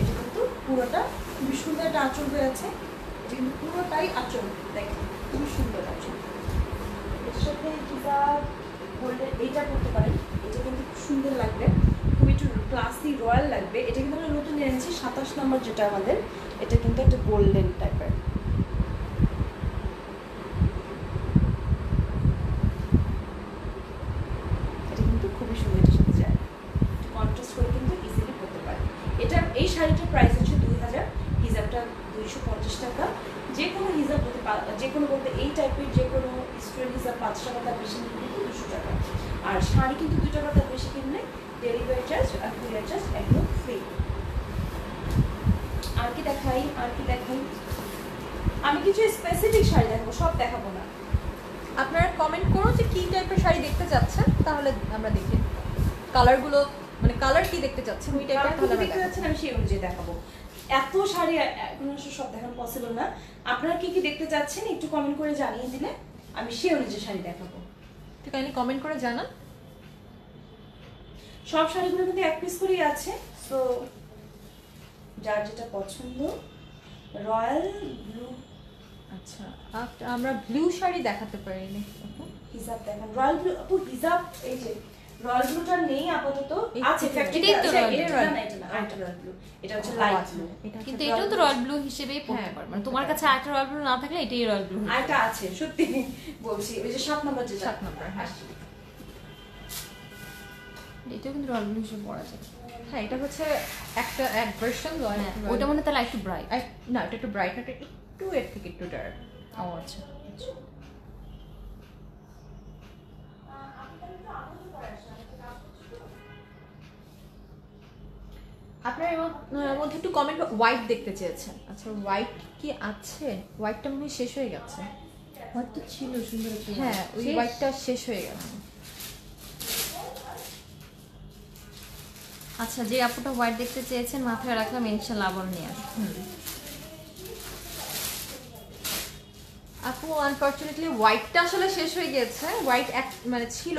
এটা কিন্তু পুরোটা খুবই সুন্দর একটা আঁচল হয়ে আছে, এটা কিন্তু পুরোটাই আঁচল, দেখেন খুবই সুন্দর আঁচল। এর সাথে কিবা গোল্ডেন এইটা করতে পারেন, এটা কিন্তু খুব সুন্দর লাগবে, খুবই একটু ক্লাসি রয়্যাল লাগবে। এটা কিন্তু আমরা নতুন এনেছি 27 নম্বর যেটা আমাদের, এটা কিন্তু একটা গোল্ডেন টাইপের। এটা কিন্তু খুবই সুন্দর, এটার সাথে যায় কন্ট্রাস্ট করে কিন্তু ইজিলি করতে পারে। এটা এই শাড়িটার প্রাইস হচ্ছে 2000, হিজাবটা 250 টাকা। যে কোনো হিজাব হতে যে কোনো বলতে এই টাইপের যে কোনো স্টুডেন্ট হিসাব 5 টাকা, তার বেশি নিলে কিন্তু 200 টাকা। আর শাড়ি কিন্তু 2 টাকা তার বেশি কিনলে ডেলিভারি চার্জ আর কুরিয়ার চার্জ একদম ফ্রি। আর কি দেখাই, আমি কিছু স্পেসিফিক শাড়ি দেখাবো, সব দেখাবো না। আপনারা কমেন্ট করুন যে কি টাইপের শাড়ি দেখতে চাচ্ছেন, তাহলে আমরা দেখি কালারগুলো, মানে কালার কি দেখতে চাচ্ছেন ওই টাইপের, তাহলে আমরা দেখতে যাচ্ছেন আমি সেই অনুযায়ী দেখাবো। এত শাড়ি এখন সব দেখানো পসিবল না, আপনারা কি কি দেখতে চাচ্ছেন একটু কমেন্ট করে জানিয়ে দিলে আমি সেই অনুযায়ী শাড়ি দেখাবো। একটু কাইন্ডলি কমেন্ট করে জানান। সব শাড়িগুলো কিন্তু এক পিস করেই আছে, সো যার যেটা পছন্দ। রয়্যাল ব্লু, আচ্ছা আমরা ব্লু শাড়ি দেখাতে পারিনি, হিজাব দেখেন রয়্যাল ব্লু। আপু হিজাব এই যে রয়্যাল ব্লুটা নেই আপাতত, আছে ফ্যাক্টরি এটাই তো আছে, রয়্যাল এটা না, এটা না, এটা রয়্যাল ব্লু, এটা হচ্ছে লাইট ব্লু। কিন্তু এটাও তো রয়্যাল ব্লু হিসেবেই পড়তে পারবে, মানে তোমার কাছে আরেকটা রয়্যাল ব্লু না থাকলে এটাই রয়্যাল ব্লু। আরেকটা আছে সত্যি বলছি, ওই যে 7 নম্বর, যে 7 নম্বর, হ্যাঁ এটাও কিন্তু রয়্যাল ব্লু হিসেবে পড়া যায়। হ্যাঁ এটা হচ্ছে এক ভার্সন, ওটা মনে তাহলে একটু ব্রাইট, না এটা একটু ব্রাইট, এটা একটু এর থেকে একটু ডার্ক। ও আচ্ছা, আপনার এর মধ্যে একটু কমেন্ট হোয়াইট দেখতে চেয়েছেন। আচ্ছা হোয়াইট কি আছে? হোয়াইটটা মনে হয় শেষ হয়ে গেছে। হয়তো ছিল সুন্দর, হ্যাঁ ওই হোয়াইটটা শেষ হয়ে গেছে। আচ্ছা যে আপুটা হোয়াইট দেখতে চেয়েছেন মাথায় রাখলাম, ইনশাআল্লাহ আবার নিয়ে আসবো। আপু আনফরচুনেটলি হোয়াইটটা আসলে শেষ হয়ে গেছে। হোয়াইট এক মানে ছিল,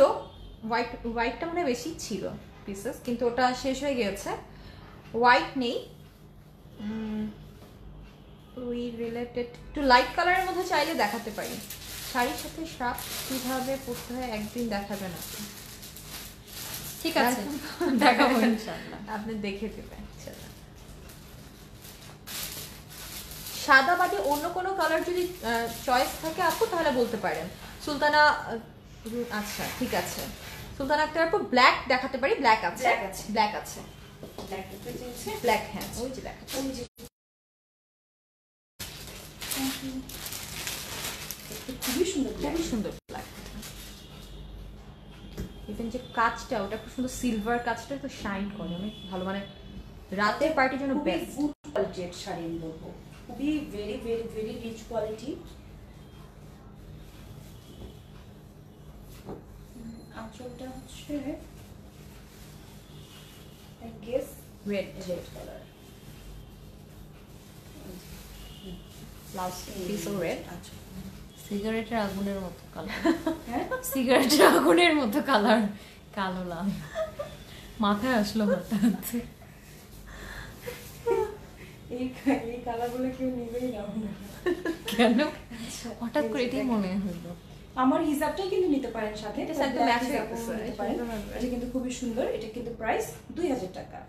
হোয়াইটটা মানে বেশি ছিল পিসেস, কিন্তু ওটা শেষ হয়ে গেছে, হোয়াইট নেই। ওই রিলেটেড একটু লাইট কালারের মধ্যে চাইলে দেখাতে পারি। শাড়ির সাথে শার্প কিভাবে পরতে হয় একদিন দেখাবেন আপনি। ঠিক আছে দেখাবো ইনশাআল্লাহ, আপনি দেখে দেবেন। সাদা বাদে অন্য কোনো কালার যদি চয়েস থাকে আপু তাহলে বলতে পারেন। সুলতানা আচ্ছা ঠিক আছে, সুলতানা একটা আপু ব্ল্যাক দেখাতে পারি। ব্ল্যাক আছে, ব্ল্যাক আছে, ব্ল্যাক হ্যাঁ ওই যে দেখাচ্ছি, খুবই সুন্দর, খুবই সুন্দর ব্ল্যাক। ইভেন যে কাজটা ওটা খুব সুন্দর, সিলভার কাজটা তো শাইন করে অনেক ভালো, মানে রাতের পার্টির জন্য বেস্ট কোয়ালিটির শাড়ি আমি বলবো, খুবই very very very rich quality. আঁচলটা হচ্ছে I guess red red colour, blouse পিসও রেড। আচ্ছা সিগারেটের আগুনের মতো কালার। হ্যাঁ সিগারেটের আগুনের মতো কালার, কালো লাল মাথায় আসলো হঠাৎ। এই এই কালারগুলো কেউ নেবেই না কেন হঠাৎ করে এটাই মনে হলো? আমার হিজাবটাই কিন্তু নিতে পারেন সাথে, এটার সাথে black match হিজাবও হয়ে গেছে, নিতে পারেন। সুন্দর লাগবে। এটা কিন্তু খুবই সুন্দর। এটা কিন্তু প্রাইস 2000 টাকা।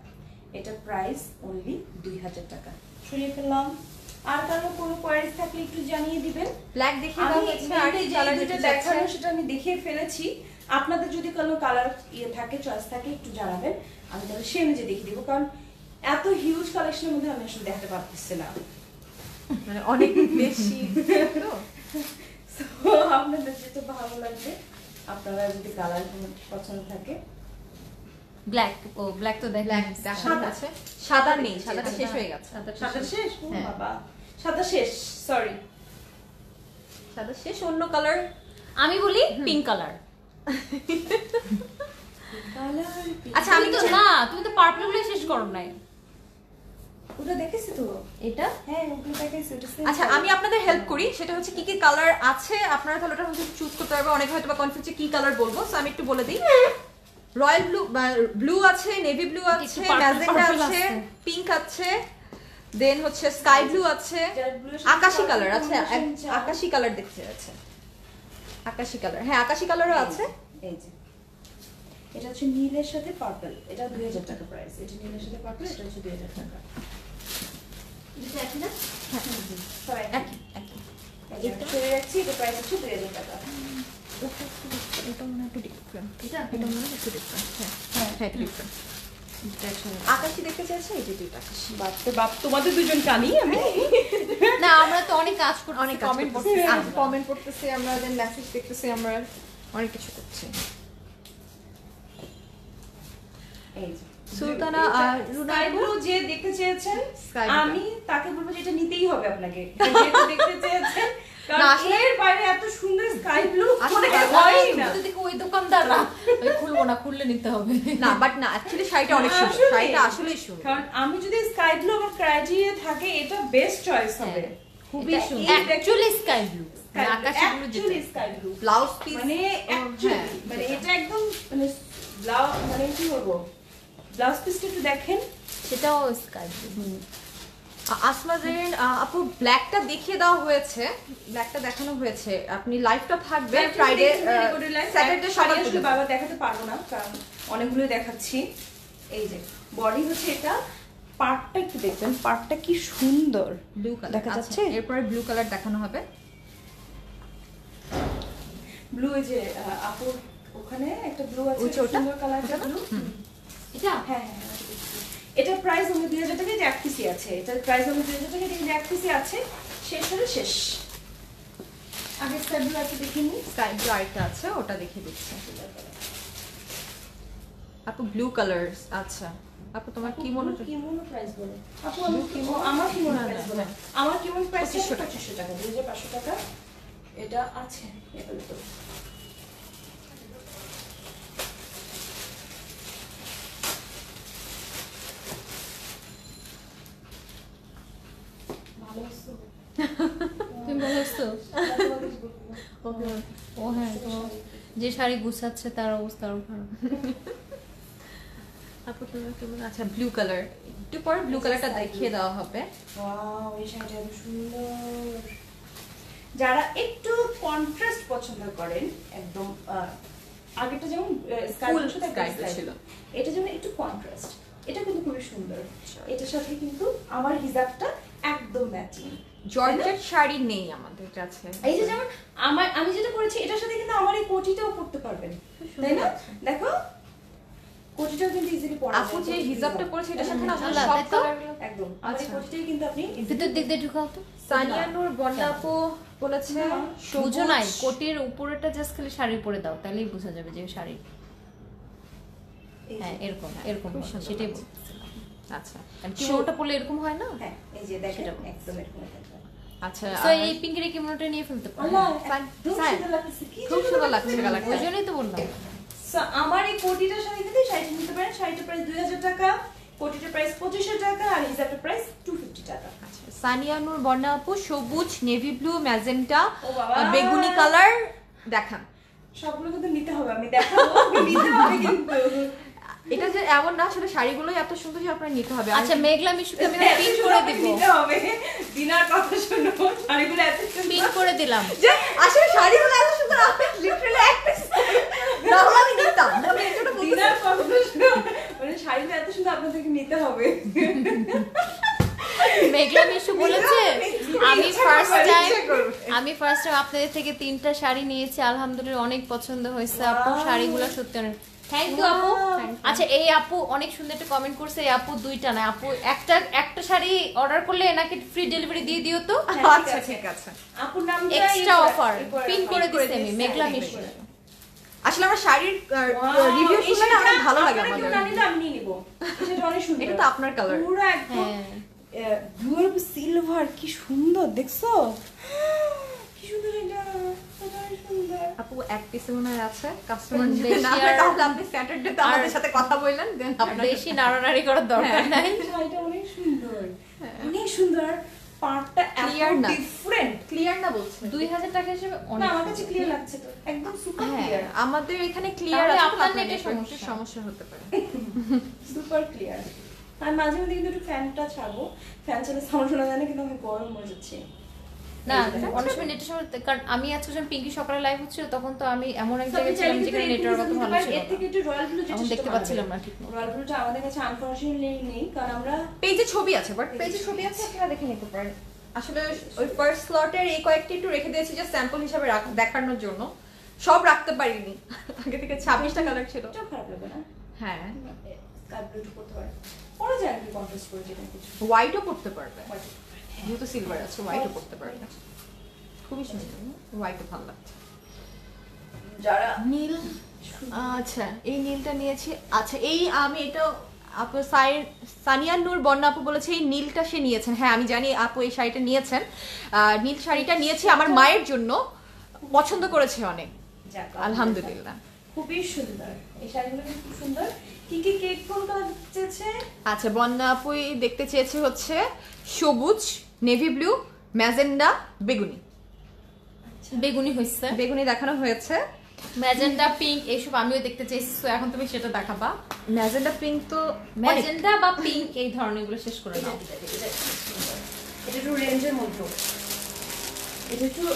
এটা প্রাইস অনলি 2000 টাকা। সরিয়ে ফেললাম। আর কারো কোনো কোয়ারিজ থাকলে একটু জানিয়ে দিবেন। ব্ল্যাক দেখিয়ে আমি দাও হচ্ছে আর কি যে কালার দুটো যেটা দেখানো দেখানো সেটা আমি দেখিয়ে ফেলেছি। আপনাদের যদি কোনো কালার থাকে, চয়েস থাকে, একটু জানাবেন, আমি তাহলে সেই অনুযায়ী দেখিয়ে দিব। কারণ এত হিউজ কালেকশনের মধ্যে আমি আসলে দেখাতে পারতেছি না। মানে অনেক বেশি তো So, আপনাদের যেটা ভালো লাগবে, আপনারা যদি কালার পছন্দ থাকে। ব্ল্যাক, ও ব্ল্যাক তো ব্ল্যাক দেখ দেখানো আছে, সাদা নেই, সাদাটা শেষ হয়ে গেছে। সাদা শেষ? ও হ্যাঁ। বাবা, সাদা শেষ, সরি। সাদা শেষ, অন্য কালার। আমি বলি পিঙ্ক কালার। কালার আচ্ছা, আমি আমি তো কিছু- না, তুমি তো পার্পল গুলো শেষ করো নাই। ওটা দেখেছি তো। এটা হ্যাঁ, ওটা দেখেছি, ওটা same আচ্ছা, color। আমি আপনাদের হেল্প করি, সেটা হচ্ছে কি কি কালার আছে আপনারা তাহলে ওটা হচ্ছে চুজ করতে পারবে। অনেক হয়তো বা কনফিউজ কি কালার বলবো, সো আমি একটু বলে দিই। রয়্যাল ব্লু, ব্লু আছে, নেভি ব্লু আছে, একটু purple ম্যাজেন্টা purple আছে, আছে। পিঙ্ক আছে, দেন হচ্ছে স্কাই ব্লু আছে, যার blue এর সাথে আকাশি purple কালার আছে, combination চাও। আকাশি কালার দেখতে আছে, আকাশি কালার, হ্যাঁ আকাশি কালারও আছে। এই যে এটা হচ্ছে নীলের সাথে পার্পল। এটা 2000 টাকা প্রাইস। এটা নীলের সাথে পার্পল, এটা হচ্ছে 2000 টাকা। এটা একই না? সবাই একই একই। এটা ছেড়ে রাখছি, এটা প্রাইস হচ্ছে 2000 টাকা। এটা মনে হয় একটু ডিফারেন্ট, এটা এটা মনে হয় একটু ডিফারেন্ট, হ্যাঁ হ্যাঁ একটু ডিফারেন্ট। আকাশি দেখতে চাইছে, এই যে দুইটা আকাশি। বাপ রে বাপ, তোমাদের দুজন কানি আমি। না, আমরা তো অনেক কাজ করতে, অনেক কমেন্ট কমেন্ট করতে, করতেছি, কমেন্ট করতেছি আমরা, দেন মেসেজ দেখতেছি আমরা, অনেক কিছু করছি। এই যে সুলতানা আর রুনা স্কাই আপু, ব্লু যে দেখতে চেয়েছেন, Sky blue আমি তাকে বলবো যে এটা নিতেই হবে আপনাকে। যেটা দেখতে চেয়েছেন, না, কারণ আসলে- এর বাইরে এত সুন্দর স্কাই ব্লু আসলে হয়ই না। তো দেখো ওই দোকানদাররা ওই খুলবো না, খুললে নিতে হবে। না বাট না, অ্যাকচুয়ালি শাড়িটা অনেক সুন্দর, আসলেই। শাড়িটা আসলেই সুন্দর। কারণ আমি যদি স্কাই ব্লু আমার ক্রাইটেরিয়া থাকে, এটা বেস্ট চয়েস হবে। খুবই এটা সুন্দর। এই অ্যাকচুয়ালি স্কাই ব্লু, আকাশি ব্লু Actually যেটা। sky blue। ব্লাউজ পিস মানে actually, মানে এটা একদম মানে মানে কি বলবো, ব্লাউজ পিসটা একটু দেখেন। সেটাও স্কাই ব্লু। আসমা জেরিন আপু, ব্ল্যাকটা দেখিয়ে দেওয়া হয়েছে, ব্ল্যাকটা দেখানো হয়েছে। আপনি লাইভটা থাকবে ফ্রাইডে, স্যাটারডে সকাল আসলে পর্যন্ত। বাবা দেখাতে পারবো না, কারণ অনেকগুলো দেখাচ্ছি। এই যে বডি হচ্ছে এটা, পার্টটা একটু দেখবেন, পার্টটা কি সুন্দর ব্লু কালার দেখা যাচ্ছে। এরপরে ব্লু কালার দেখানো হবে। ব্লু, এই যে আপুর ওখানে একটা ব্লু আছে, ওই যে ওটা? সুন্দর কালারটা ব্লু। এটা হ্যাঁ হ্যাঁ হ্যাঁ, এটা প্রাইস আমি 2000 টাকা, এটা এক পিসি আছে। এটা প্রাইস আমি 2000 টাকা, এটা এক পিসি আছে। শেষ হলে শেষ। আগে স্কাই ব্লু একটা দেখে নিই। স্কাই ব্লু আরেকটা আছে, ওটা দেখিয়ে দিচ্ছি। আপু ব্লু কালার, আচ্ছা আপু তোমার কি মনে হচ্ছে? কি মনে প্রাইস বলে আপু? আমার কি মনে প্রাইস বলে? আমার কি মনে প্রাইস? 2500 টাকা, 2500 টাকা এটা আছে। এগুলো তো ভালো আছে। তুমি ভালো আছো? ও হ্যাঁ, তো যে শাড়ি গুছাচ্ছে তার অবস্থা আরো খারাপ। আপু তোমার কেমন? আচ্ছা ব্লু কালার, একটু পরে ব্লু কালারটা দেখিয়ে দেওয়া হবে। ওয়াও, এই শাড়িটা এত সুন্দর। যারা একটু কন্ট্রাস্ট পছন্দ করেন, একদম আগেরটা যেমন স্কাই Full ব্লুর সাথে sky একটা blue sky ছিল। blue। এটা যেমন একটু কন্ট্রাস্ট, এটা কিন্তু খুবই সুন্দর। এটার সাথে কিন্তু আমার হিজাবটা একদম ম্যাচিং। জর্জেট শাড়ি নেই আমাদের কাছে। এই যে যেমন আমি যেটা পরেছি, এটার সাথে কিন্তু আমার এই কোটিটাও পরতে পারবেন, তাই না? দেখো কোটিটাও কিন্তু ইজিলি পরা যায়। আপু যে হিজাবটা পরেছে এটার সাথে না আসলে আল্লাহ, সব তাই তো? কালারগুলো। একদম আমার এই আচ্ছা। কোটিটাই কিন্তু আপনি ভিতর দিক দিয়ে ঢুকাও তো। সানিয়া নূর বন্যা আপু বলেছে না, বুঝো নাই, কোটির উপরেটা জাস্ট খালি শাড়ি পরে দাও, তাহলেই বোঝা যাবে যে শাড়ি। এই যে- হ্যাঁ, এরকম এরকম খুব হয়, সুন্দর সেটাই লাগছে। বলছিলাম। আচ্ছা কারণ কিমোনোটা পরলে এরকম হয় না। হ্যাঁ, এই যে দেখেন সেটা একদম এরকম থাকবে। আচ্ছা তো এই পিঙ্কের কিমোনোটা নিয়ে ফেলতে পারো। আল্লাহ, ফাইন, একদম ফাইন। সুন্দর লাগতেছে। কি খুব সুন্দর লাগছে ওই কালারটা। জন্যই তো বললাম। So, আমার এই কোটিটার সাথে কিন্তু শাড়িটা নিতে পারেন। শাড়িটার প্রাইস 2000 টাকা। কোটিটার প্রাইস 2500 টাকা আর হিজাবটার প্রাইস 250 টাকা। আচ্ছা, সানিয়া নূর বন্যা আপু সবুজ, নেভি ব্লু, ম্যাজেন্টা, ও বাবা। বেগুনি কালার দেখান। সবগুলো কিন্তু নিতে হবে, আমি দেখাবো নিতে হবে কিন্তু। এটা যে এমন না, আসলে শাড়িগুলোই এত সুন্দর যে আপনার নিতে হবে। আচ্ছা মেঘলা মিশুকে আমি পিন করে দিব, নিতে হবে। দিনার কথা শুনো, শাড়িগুলো এত পিন করে দিলাম। যে আসলে শাড়িগুলো এত সুন্দর, আপনি লিটারালি এক পিস তাহলে আমি নিতাম। আমি এটা বলতে দিনার কথা শুনো, মানে শাড়িগুলো এত সুন্দর, আপনাদেরকে নিতে হবে। মেঘলা মিশু বলেছে আমি ফার্স্ট টাইম আপনাদের থেকে 3টা শাড়ি নিয়েছি, আলহামদুলিল্লাহ অনেক পছন্দ হয়েছে আপু, শাড়িগুলো সত্যি অনেক। থ্যাংক ইউ আপু। আচ্ছা এই আপু অনেক সুন্দর একটা কমেন্ট করছে, এই আপু 2টা না আপু একটা শাড়ি অর্ডার করলে এনাকে ফ্রি ডেলিভারি দিয়ে দিও তো। আচ্ছা ঠিক আছে, আপুর নামটা এক্সট্রা অফার পিন করে দিছি আমি মেঘলা মিশু। আসলে আমার শাড়ির রিভিউ শুনলে অনেক ভালো লাগে আমাদের। আমি নিয়ে নিব, এটা অনেক সুন্দর। এটা তো আপনার কালার পুরো একদম ব্লু সিলভার, কি সুন্দর দেখছো, কি সুন্দর এটা, অনেক সুন্দর। আপু এক পিসে মনে হয় আছে, কাস্টমার বেশি না আর- তাহলে আপনি স্যাটারডে তে আমাদের সাথে কথা বললেন, দেন আপনার বেশি নাড়ানাড়ি করার দরকার নাই। শাড়িটা অনেক সুন্দর, অনেক সুন্দর। পার্টটা Clear এত না। ডিফারেন্ট। ক্লিয়ার না বলছে 2000 টাকা হিসেবে না অনেক আমার কাছে ক্লিয়ার লাগছে তো, একদম সুপার হ্যাঁ ক্লিয়ার, আমাদের এখানে ক্লিয়ার তাহলে আছে, আপনার আপনার নেটে নেটে সমস্যা। সমস্যা হতে পারে। Super clear. আর মাঝে মধ্যে কিন্তু একটু ফ্যানটা ছাড়বো, ফ্যান চালে সাউন্ড শোনা যায় না, কিন্তু আমি গরম হয়ে যাচ্ছে। না অনেক সময় নেটের সময়, কারণ আমি আজকে যখন পিঙ্কি সকালে লাইভ হচ্ছিল তখন তো আমি এমন এক জায়গায় ছিলাম যেখানে নেটওয়ার্ক অত ভালো ছিল এর থেকে না, একটু রয়্যাল ব্লু তখন দেখতে পাচ্ছিলাম না ঠিক মতো। রয়্যাল ব্লুটা আমাদের কাছে আনফরচুনেটলি নেই, কারণ আমরা পেজে ছবি আছে, বাট পেজে ছবি আছে, আপনারা দেখে নিতে পারেন। আসলে ওই ফার্স্ট স্লটের এই কয়েকটি একটু রেখে দিয়েছি যে স্যাম্পল হিসাবে দেখানোর জন্য, সব রাখতে পারিনি। আগে থেকে 26টা কালার ছিল। এটাও খারাপ লাগবে না, হ্যাঁ স্কাই ব্লুটা করতে পারে, পরে যায় আর কি কন্ট্রাস্ট করে, যেটা কিছু হোয়াইটও পড়তে পারবে, যেহেতু সিলভার আছে হোয়াইটও পড়তে পারবে, খুবই সুন্দর। হোয়াইটও ভালো লাগছে। যারা নীল, আচ্ছা এই নীলটা নিয়েছি। আচ্ছা এই আমি এটা আপু সানিয়া নূর বন্যা আপু বলেছে এই নীলটা সে নিয়েছেন। হ্যাঁ আমি জানি আপু এই শাড়িটা নিয়েছেন, নীল শাড়িটা নিয়েছি আমার মায়ের জন্য, পছন্দ করেছে অনেক, যাক, আলহামদুলিল্লাহ। খুবই সুন্দর এই শাড়িগুলো, কিন্তু খুব সুন্দর। কি কি কেক কোন কালার চেয়েছে? আচ্ছা বন্যা আপু দেখতে চেয়েছে হচ্ছে সবুজ, নেভি ব্লু, ম্যাজেন্ডা, বেগুনি। বেগুনি হইছে, বেগুনি দেখানো হয়েছে, ম্যাজেন্ডা পিঙ্ক এইসব আমিও দেখতে চাইছি, তো এখন তুমি সেটা দেখাবা। ম্যাজেন্ডা পিঙ্ক তো ম্যাজেন্ডা বা পিঙ্ক এই ধরনের গুলো শেষ করে নাও। এটা একটু রেঞ্জের মধ্যে,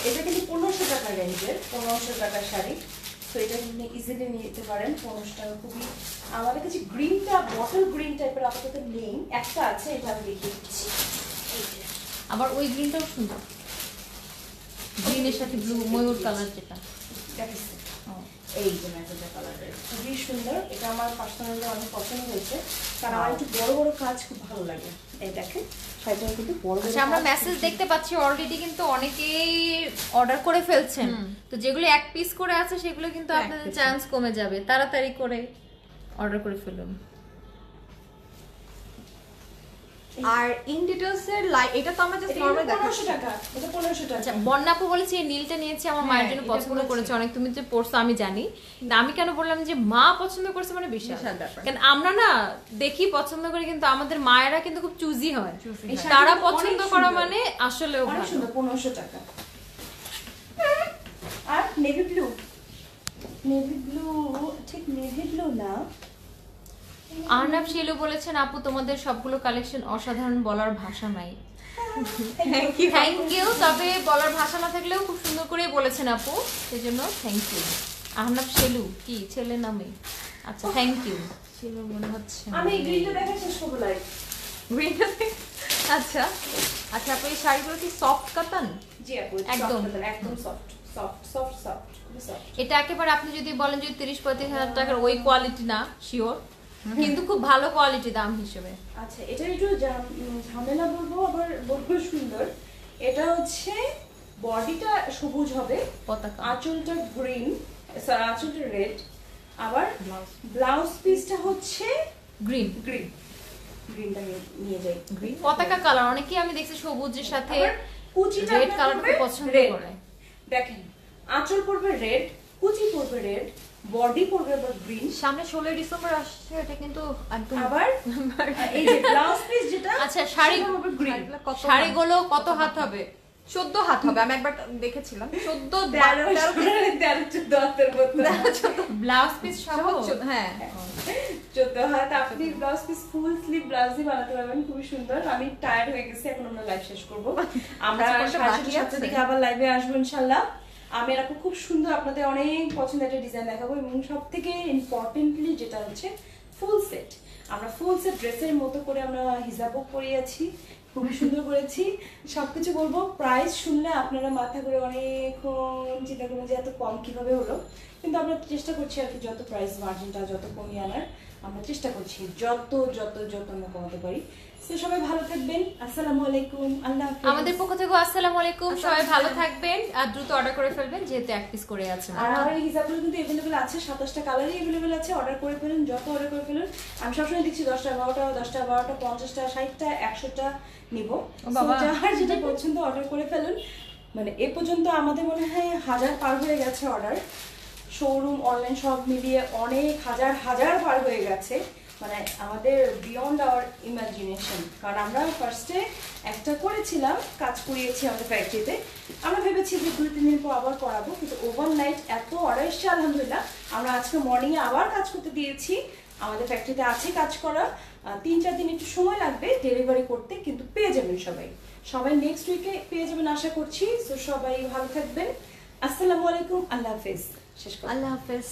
এটা কিন্তু 1500 টাকার রেঞ্জের, 1500 টাকার শাড়ি। তো এটা আপনি ইজিলি নিতে পারেন 1500 টাকা। খুবই আমাদের কাছে গ্রিনটা, বটল গ্রিন টাইপের আপাতত নেই, একটা আছে, এটা আমি দেখিয়ে দিচ্ছি। আবার ওই গ্রিনটাও সুন্দর, গ্রিনের সাথে ব্লু ময়ূর কালার যেটা। দেখাচ্ছি, এই যে ম্যাজেন্টা কালারের, খুবই সুন্দর। এটা আমার পার্সোনালি অনেক পছন্দ হয়েছে, কারণ আমার একটু বড় বড় কাজ খুব ভালো লাগে। এই দেখেন শাড়িটা কিন্তু বড় বড়। আচ্ছা আমরা মেসেজ দেখতে পাচ্ছি অলরেডি, কিন্তু অনেকেই অর্ডার করে ফেলছেন, তো যেগুলো এক পিস করে আছে সেগুলো কিন্তু আপনাদের চান্স কমে যাবে, তাড়াতাড়ি করে অর্ডার করে ফেলুন। আর ইন ডিটেইলস এর এটা তো আমরা জাস্ট নরমাল দেখাচ্ছি। 1500 টাকা, এটা 1500 টাকা। আচ্ছা বন্যাপু বলেছে এই নীলটা নিয়েছি আমার মায়ের জন্য, এটা পছন্দ বলেছি। করেছে অনেক, তুমি যে পড়ছো আমি জানি, কিন্তু আমি কেন বললাম যে মা পছন্দ করছে মানে বিশাল বিশাল ব্যাপার। কারণ আমরা না দেখি পছন্দ করি, কিন্তু আমাদের মায়েরা কিন্তু খুব চুজি হয়, Choosy হয়। তারা অনেক পছন্দ সুন্দর। করা মানে আসলে অনেক সুন্দর, 1500 টাকা। আর নেভি ব্লু, নেভি ব্লু, ঠিক নেভি ব্লু না। আরনাব শিলু বলেছেন আপু তোমাদের সবগুলো কালেকশন অসাধারণ, বলার ভাষা নাই। থ্যাংক ইউ, তবে বলার ভাষা না থাকলেও খুব সুন্দর করে বলেছেন আপু, সেজন্য থ্যাংক ইউ। আহনাব শিলু কি ছেলে নামে? আচ্ছা থ্যাংক ইউ। শিলু মনে হচ্ছে আমি এই গ্রিনটা দেখা শেষ করব লাইভ। গ্রিনটা আচ্ছা আচ্ছা আপু এই শাড়িগুলো কি সফট কাতান? জি আপু, একদম। একদম সফট সফট সফট সফট, খুবই সফট। এটা একেবারে আপনি যদি বলেন যে 30-35 হাজার টাকার ওই কোয়ালিটি না শিওর, কিন্তু খুব ভালো কোয়ালিটি দাম হিসেবে। আচ্ছা এটা একটু ঝামেলা বলবো, আবার বলবো সুন্দর। এটা হচ্ছে বডিটা সবুজ হবে, পতাকা আঁচলটা গ্রিন, আঁচলটা রেড, আবার ব্লাউজ পিসটা হচ্ছে গ্রিন, গ্রিন, গ্রিনটা নিয়ে যাই গ্রিন। পতাকা কালার অনেকেই আমি দেখছি সবুজের সাথে আবার কুচিটা রেড আপনার কালার পড়বে খুব পছন্দ red। করে। দেখেন আঁচল পড়বে রেড, কুচি পড়বে রেড, বডি পড়বে আবার গ্রিন। সামনে 16 ডিসেম্বর আসছে, এটা কিন্তু একদম আবার এই যে ব্লাউজ পিস যেটা, আচ্ছা শাড়ি গ্রিন। শাড়িগুলো কত হাত হবে? 14 হাত হবে, আমি একবার দেখেছিলাম 14 13 হাতের মতো ব্লাউজ পিস সহ? হ্যাঁ 14 হাত। আপনি ব্লাউজ পিস ফুল স্লিভ ব্লাউজই বানাতে পারবেন, খুবই সুন্দর। আমি টায়ার্ড হয়ে গেছি, এখন আমরা লাইভ শেষ করব। আমরা 7:30 থেকে আবার লাইভে আসবো ইনশাআল্লাহ। আমি এরকম খুব সুন্দর আপনাদের অনেক পছন্দের একটা ডিজাইন দেখাবো, এবং সব থেকে ইম্পর্টেন্টলি যেটা হচ্ছে ফুল সেট। আমরা ফুল সেট ড্রেসের মতো করে আমরা হিজাবও পরিয়েছি, খুবই সুন্দর করেছি। সবকিছু বলবো, প্রাইস শুনলে আপনারা মাথা করে অনেকক্ষণ চিন্তা করবেন যে এত কম কিভাবে হলো, কিন্তু আমরা চেষ্টা করছি আর কি যত প্রাইস মার্জিনটা যত কমিয়ে আনার আমরা চেষ্টা করছি, যত যত যত আমরা কমাতে পারি। তো সবাই ভালো থাকবেন, আসসালামু আলাইকুম, আল্লাহ হাফেজ। আমাদের পক্ষ থেকে আসসালামু আলাইকুম, সবাই ভালো থাকবেন আর দ্রুত অর্ডার করে ফেলবেন যেহেতু এক পিস করে আছে। আর আমাদের হিসাবগুলো কিন্তু अवेलेबल আছে, 27টা কালারই अवेलेबल আছে, অর্ডার করে ফেলুন, যত অর্ডার করে ফেলুন। আমি সবসময় দেখছি 10টা 12টা 10টা 12টা 50টা 60টা 100টা নিব, যার যেটা পছন্দ অর্ডার করে ফেলুন। মানে এ পর্যন্ত আমাদের মনে হয় 1000 পার হয়ে গেছে অর্ডার, শোরুম অনলাইন সব মিলিয়ে অনেক হাজার হাজার পার হয়ে গেছে, মানে আমাদের বিয়ন্ড আওয়ার ইমাজিনেশন। কারণ আমরা ফার্স্টে একটা করেছিলাম, কাজ করিয়েছি আমাদের ফ্যাক্টরিতে, আমরা ভেবেছি যে 2-3 দিন পর আবার করাবো, কিন্তু ওভারনাইট এত অর্ডার এসছে আলহামদুলিল্লাহ। আমরা আজকে মর্নিংয়ে আবার কাজ করতে দিয়েছি, আমাদের ফ্যাক্টরিতে আছে কাজ করা, 3-4 দিন একটু সময় লাগবে ডেলিভারি করতে, কিন্তু পেয়ে যাবেন সবাই, সবাই নেক্সট উইকে পেয়ে যাবেন আশা করছি। তো সবাই ভালো থাকবেন, আসসালামু আলাইকুম, আল্লাহ হাফেজ। শেষ করছি। আল্লাহ হাফেজ।